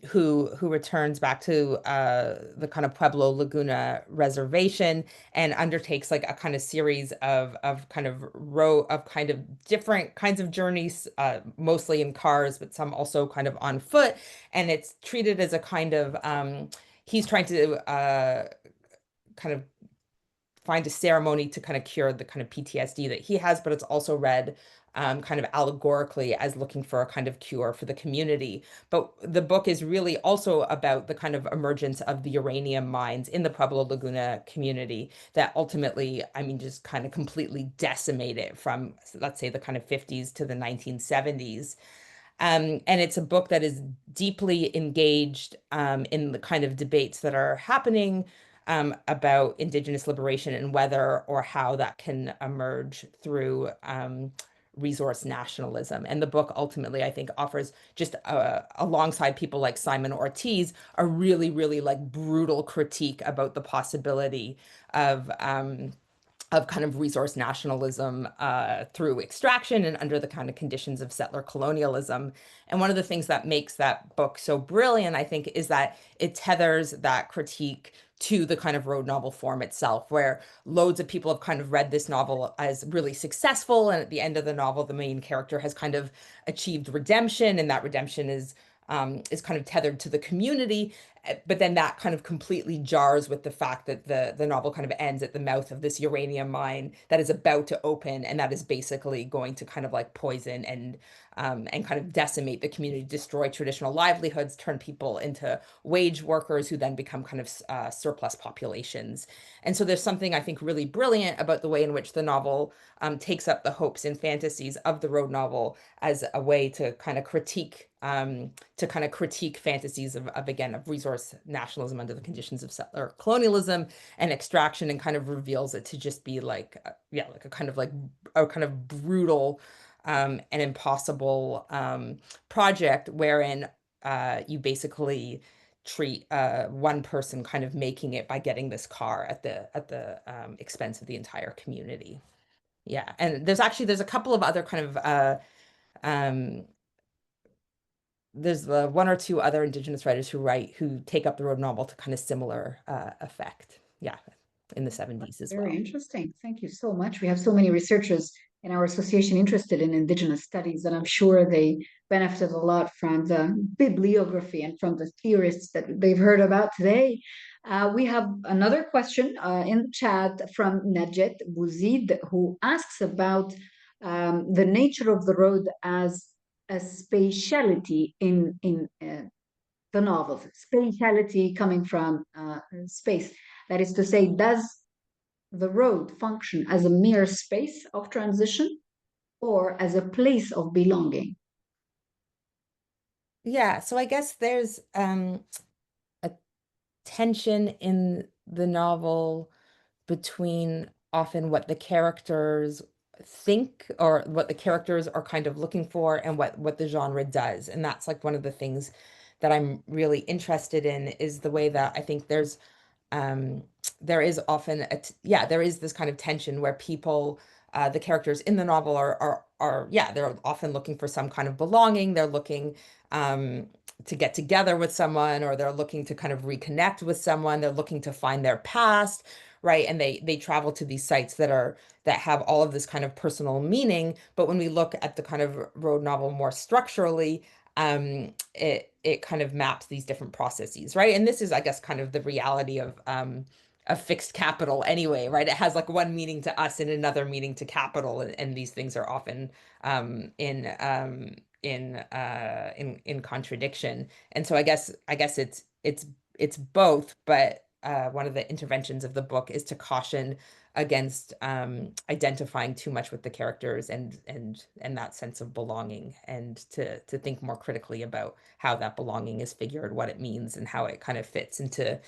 G: who returns back to the kind of Pueblo Laguna reservation and undertakes like a kind of series of kind of different kinds of journeys, mostly in cars, but some also kind of on foot. And it's treated as a kind of he's trying to kind of find a ceremony to kind of cure the kind of PTSD that he has, but it's also read kind of allegorically as looking for a kind of cure for the community. But the book is really also about the kind of emergence of the uranium mines in the Pueblo Laguna community that ultimately, I mean, just kind of completely decimate it from, let's say, the kind of 50s to the 1970s. And it's a book that is deeply engaged in the kind of debates that are happening about Indigenous liberation and whether or how that can emerge through resource nationalism. And the book ultimately, I think, offers just alongside people like Simon Ortiz, a really, really like brutal critique about the possibility of kind of resource nationalism through extraction and under the kind of conditions of settler colonialism. And one of the things that makes that book so brilliant, I think, is that it tethers that critique to the kind of road novel form itself, where loads of people have kind of read this novel as really successful. And at the end of the novel, the main character has kind of achieved redemption, and that redemption is kind of tethered to the community. But then that kind of completely jars with the fact that the novel kind of ends at the mouth of this uranium mine that is about to open, and that is basically going to kind of like poison and kind of decimate the community, destroy traditional livelihoods, turn people into wage workers who then become kind of surplus populations. And so there's something I think really brilliant about the way in which the novel takes up the hopes and fantasies of the road novel as a way to kind of critique fantasies of again of resource nationalism under the conditions of settler colonialism and extraction, and kind of reveals it to just be like a kind of brutal and impossible project wherein you basically treat one person kind of making it by getting this car at the expense of the entire community. Yeah, and there's a couple of other kind of there's one or two other Indigenous writers who take up the road novel to kind of similar effect. Yeah, in the 70s as well.
B: Very interesting. Thank you so much. We have so many researchers in our association interested in Indigenous studies, and I'm sure they benefited a lot from the bibliography and from the theorists that they've heard about today. We have another question in the chat from Najet Bouzid, who asks about the nature of the road as a spatiality in the novels, spatiality coming from space. That is to say, does the road function as a mere space of transition or as a place of belonging?
G: Yeah, so I guess there's a tension in the novel between often what the characters think or what the characters are kind of looking for and what the genre does. And that's like one of the things that I'm really interested in, is the way that I think there is often there is this kind of tension where people the characters in the novel are they're often looking for some kind of belonging. They're looking to get together with someone, or they're looking to kind of reconnect with someone. They're looking to find their past, right? And they travel to these sites that have all of this kind of personal meaning. But when we look at the kind of road novel more structurally, it kind of maps these different processes, right? And this is, I guess, kind of the reality of fixed capital anyway, right? It has like one meaning to us and another meaning to capital, and these things are often in contradiction. And so I guess it's both, but one of the interventions of the book is to caution against identifying too much with the characters and that sense of belonging, and to think more critically about how that belonging is figured, what it means, and how it kind of fits into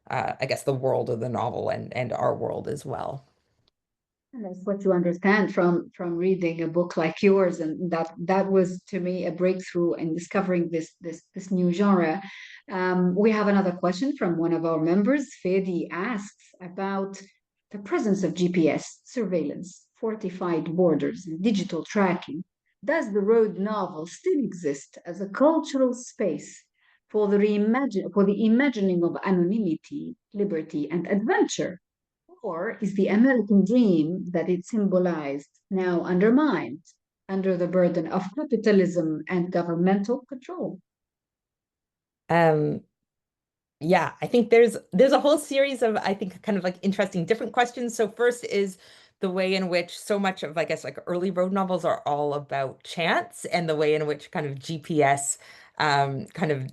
G: I guess the world of the novel and our world as well.
B: And that's what you understand from reading a book like yours, and that was to me a breakthrough in discovering this new genre. We have another question from one of our members. Fedi asks about the presence of GPS surveillance, fortified borders, and digital tracking. Does the road novel still exist as a cultural space for the imagining of anonymity, liberty, and adventure? Or is the American dream that it symbolized now undermined under the burden of capitalism and governmental control?
G: Yeah, I think there's a whole series of, I think, kind of like interesting different questions. So first is the way in which so much of, I guess, like early road novels are all about chance, and the way in which kind of GPS kind of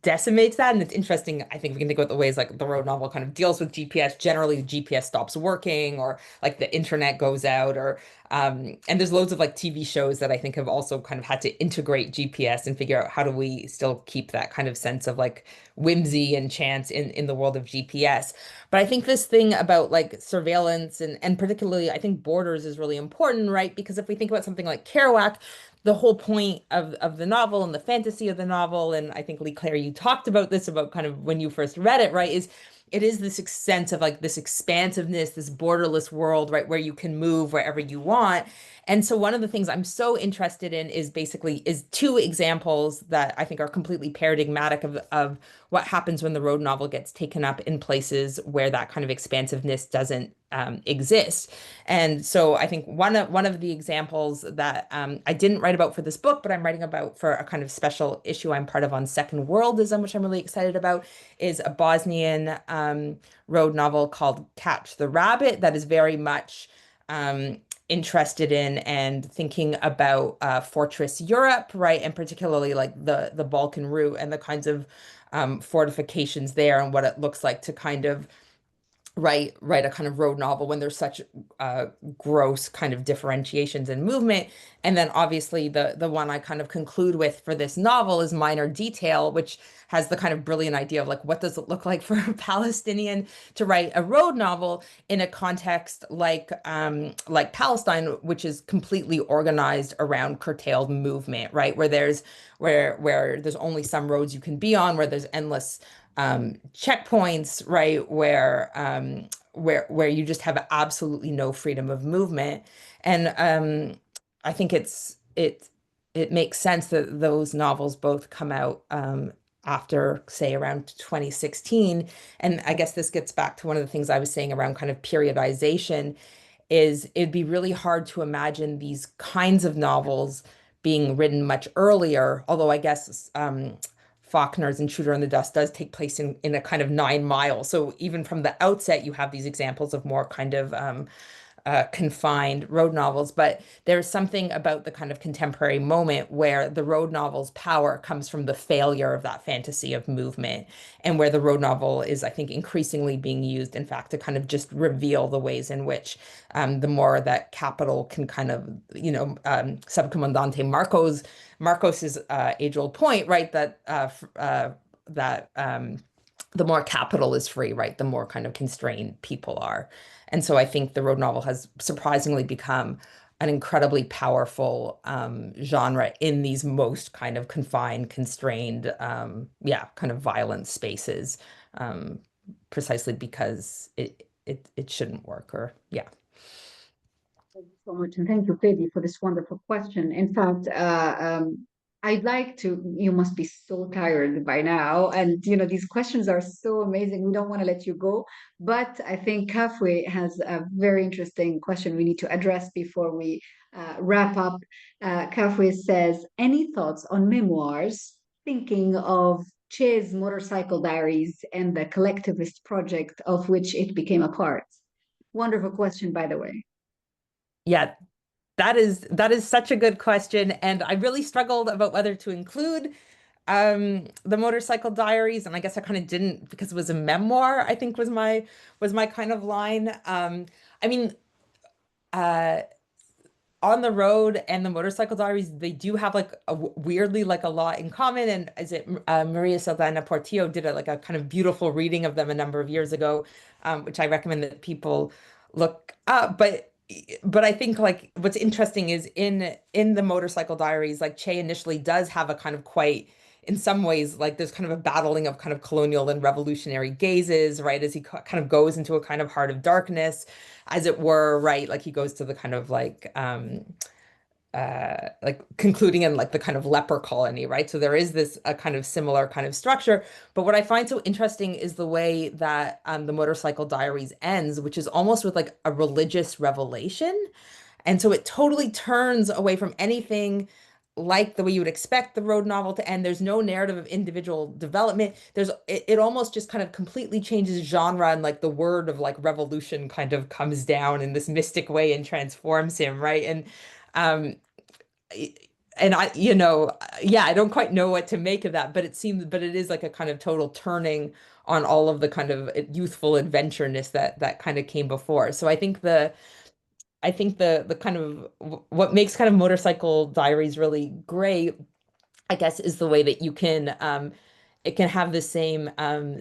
G: decimates that. And it's interesting, I think we can think about the ways like the road novel kind of deals with GPS. Generally, GPS stops working, or like the internet goes out, or and there's loads of like TV shows that I think have also kind of had to integrate GPS and figure out how do we still keep that kind of sense of like whimsy and chance in the world of GPS. But I think this thing about like surveillance and particularly I think borders is really important, right? Because if we think about something like Kerouac, the whole point of the novel and the fantasy of the novel, and I think Leigh Claire, you talked about this about kind of when you first read it, right, is it is this sense of like this expansiveness, this borderless world, right, where you can move wherever you want. And so one of the things I'm so interested in is two examples that I think are completely paradigmatic of what happens when the road novel gets taken up in places where that kind of expansiveness doesn't exist. And so I think one of the examples that I didn't write about for this book, but I'm writing about for a kind of special issue I'm part of on Second Worldism, which I'm really excited about, is a Bosnian road novel called Catch the Rabbit that is very much interested in and thinking about fortress Europe, right? And particularly like the Balkan route and the kinds of fortifications there, and what it looks like to kind of write a kind of road novel when there's such gross kind of differentiations in movement. And then obviously the one I kind of conclude with for this novel is Minor Detail, which has the kind of brilliant idea of like, what does it look like for a Palestinian to write a road novel in a context like Palestine, which is completely organized around curtailed movement, right? Where there's only some roads you can be on, where there's endless checkpoints, right, where you just have absolutely no freedom of movement. And I think it makes sense that those novels both come out after, say, around 2016. And I guess this gets back to one of the things I was saying around kind of periodization, is it'd be really hard to imagine these kinds of novels being written much earlier, although I guess Faulkner's Intruder in the Dust does take place in a kind of 9 Mile. So even from the outset, you have these examples of more kind of confined road novels. But there's something about the kind of contemporary moment where the road novel's power comes from the failure of that fantasy of movement, and where the road novel is, I think, increasingly being used, in fact, to kind of just reveal the ways in which the more that capital can kind of, Subcomandante Marcos's age-old point, right, that the more capital is free, right, the more kind of constrained people are. And so I think the road novel has surprisingly become an incredibly powerful genre in these most kind of confined, constrained, kind of violent spaces, precisely because it shouldn't work, or yeah.
B: Thank you so much, and thank you, Fedi, for this wonderful question. In fact, I'd like to, you must be so tired by now. And, you know, these questions are so amazing. We don't want to let you go. But I think Kafui has a very interesting question we need to address before we wrap up. Kafui says, any thoughts on memoirs, thinking of Che's Motorcycle Diaries and the collectivist project of which it became a part? Wonderful question, by the way.
G: Yeah, that is such a good question, and I really struggled about whether to include the Motorcycle Diaries, and I guess I kind of didn't because it was a memoir, I think was my kind of line. I mean, On the Road and the Motorcycle Diaries, they do have like weirdly like a lot in common. And is it Maria Saldana Portillo did like a kind of beautiful reading of them a number of years ago, which I recommend that people look up. But I think like what's interesting is in the Motorcycle Diaries, like Che initially does have a kind of quite, in some ways, like there's kind of a battling of kind of colonial and revolutionary gazes, right? As he kind of goes into a kind of heart of darkness, as it were, right? Like he goes to the kind of like concluding in like the kind of leper colony, right? So there is this a kind of similar kind of structure. But what I find so interesting is the way that the Motorcycle Diaries ends, which is almost with like a religious revelation. And so it totally turns away from anything like the way you would expect the road novel to end. There's no narrative of individual development. It almost just kind of completely changes genre, and like the word of like revolution kind of comes down in this mystic way and transforms him, right? Um and I, yeah, I don't quite know what to make of that, but it is like a kind of total turning on all of the kind of youthful adventureness that kind of came before. So I think the kind of what makes kind of Motorcycle Diaries really great, I guess, is the way that it can have the same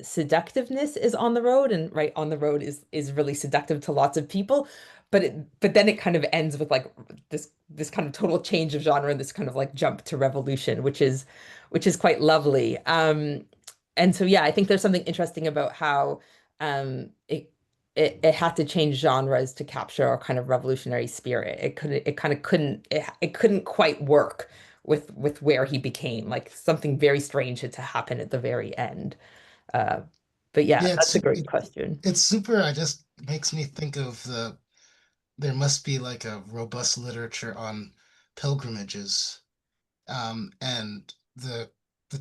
G: seductiveness as On the Road, and right, On the Road is really seductive to lots of people, but then it kind of ends with like this kind of total change of genre and this kind of like jump to revolution, which is quite lovely. And so yeah, I think there's something interesting about how it had to change genres to capture our kind of revolutionary spirit. It couldn't quite work with where he became. Like something very strange had to happen at the very end. Uh, but yeah,
D: Yeah,
G: that's a great question.
D: it's super. I just makes me think of there must be like a robust literature on pilgrimages, and the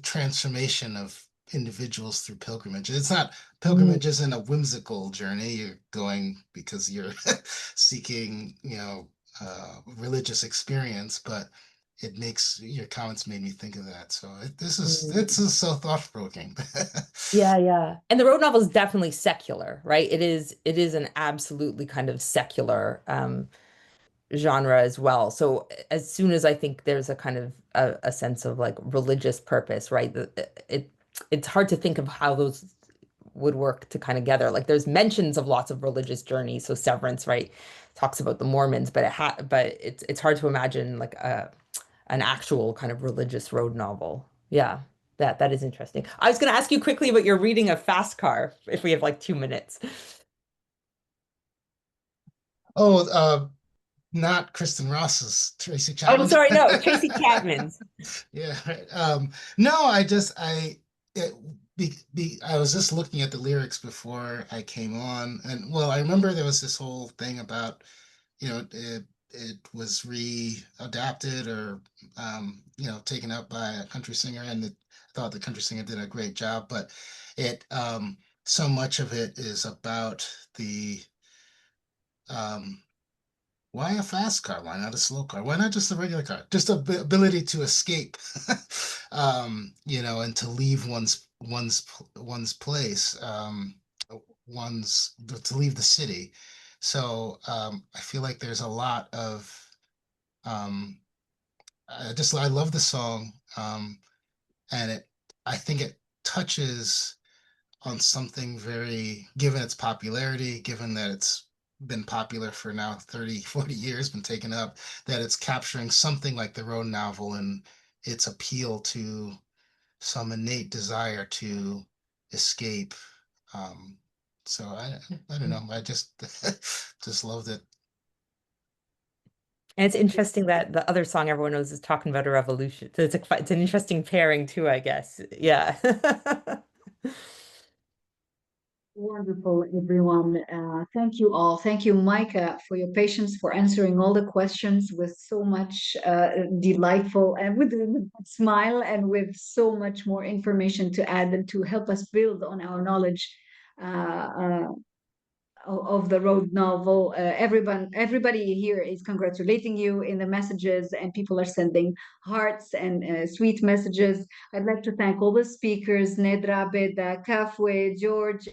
D: transformation of individuals through pilgrimage. It's not pilgrimage isn't a whimsical journey. You're going because you're seeking, religious experience, but it makes your comments made me think of that. So this is so thought-provoking.
G: Yeah, yeah. And the road novel is definitely secular, right? It is an absolutely kind of secular genre as well. So as soon as I think there's a kind of a sense of like religious purpose, right? It's hard to think of how those would work to kind of together. Like there's mentions of lots of religious journeys. So Severance, right, talks about the Mormons, but it's hard to imagine like an actual kind of religious road novel. Yeah. That is interesting. I was going to ask you quickly about your reading of Fast Car, if we have like 2 minutes.
D: Oh, not Kristen Ross's, Tracy
G: Oh,
D: Chapman.
G: sorry, no, Tracy Chapman's.
D: Yeah, right. No, I was just looking at the lyrics before I came on, and well, I remember there was this whole thing about, it was readapted or taken up by a country singer, and I thought the country singer did a great job, but it so much of it is about the um why a fast car? Why not a slow car? Why not just a regular car? Just ability to escape, and to leave one's place, to leave the city. So I feel like there's a lot of um, I love the song, and I think it touches on something very, given its popularity, given that it's been popular for now 30, 40 years, been taken up, that it's capturing something like the road novel and its appeal to some innate desire to escape. Um, so I don't know. I just just loved it.
G: And it's interesting that the other song everyone knows is talking about a revolution. So it's an interesting pairing too, I guess. Yeah.
B: Wonderful, everyone. Thank you all. Thank you, Myka, for your patience, for answering all the questions with so much delightful and with a smile and with so much more information to add and to help us build on our knowledge of the road novel. Everybody here is congratulating you in the messages, and people are sending hearts and sweet messages. I'd like to thank all the speakers: Nadra, Abada, Kafui, George,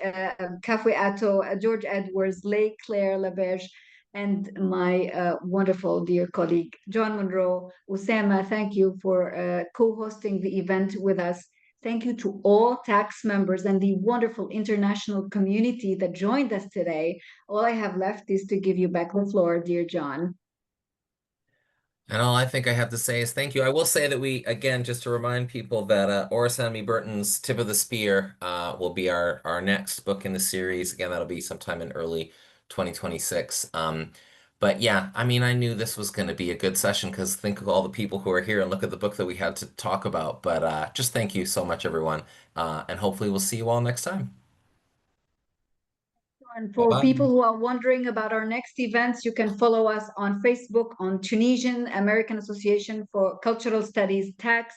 B: Kafui, Attoh, George Edwards, Leigh, Claire, Berge, and my wonderful dear colleague John Munro. Usama, thank you for co-hosting the event with us. Thank you to all tax members and the wonderful international community that joined us today. All I have left is to give you back the floor, dear John.
A: And all I think I have to say is thank you. I will say that again, just to remind people that Orison Burton's Tip of the Spear will be our next book in the series. Again, that'll be sometime in early 2026. But yeah, I mean, I knew this was going to be a good session because think of all the people who are here and look at the book that we had to talk about. But just thank you so much, everyone. And hopefully we'll see you all next time.
B: And for
A: Bye-bye.
B: people who are wondering about our next events, you can follow us on Facebook on Tunisian American Association for Cultural Studies Tax,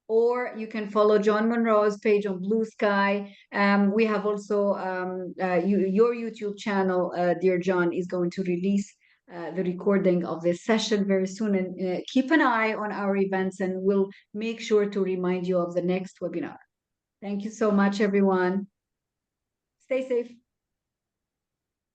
B: or you can follow John Munro's page on Blue Sky. We have also your YouTube channel, dear John, is going to release the recording of this session very soon. And keep an eye on our events, and we'll make sure to remind you of the next webinar. Thank you so much, everyone. Stay safe.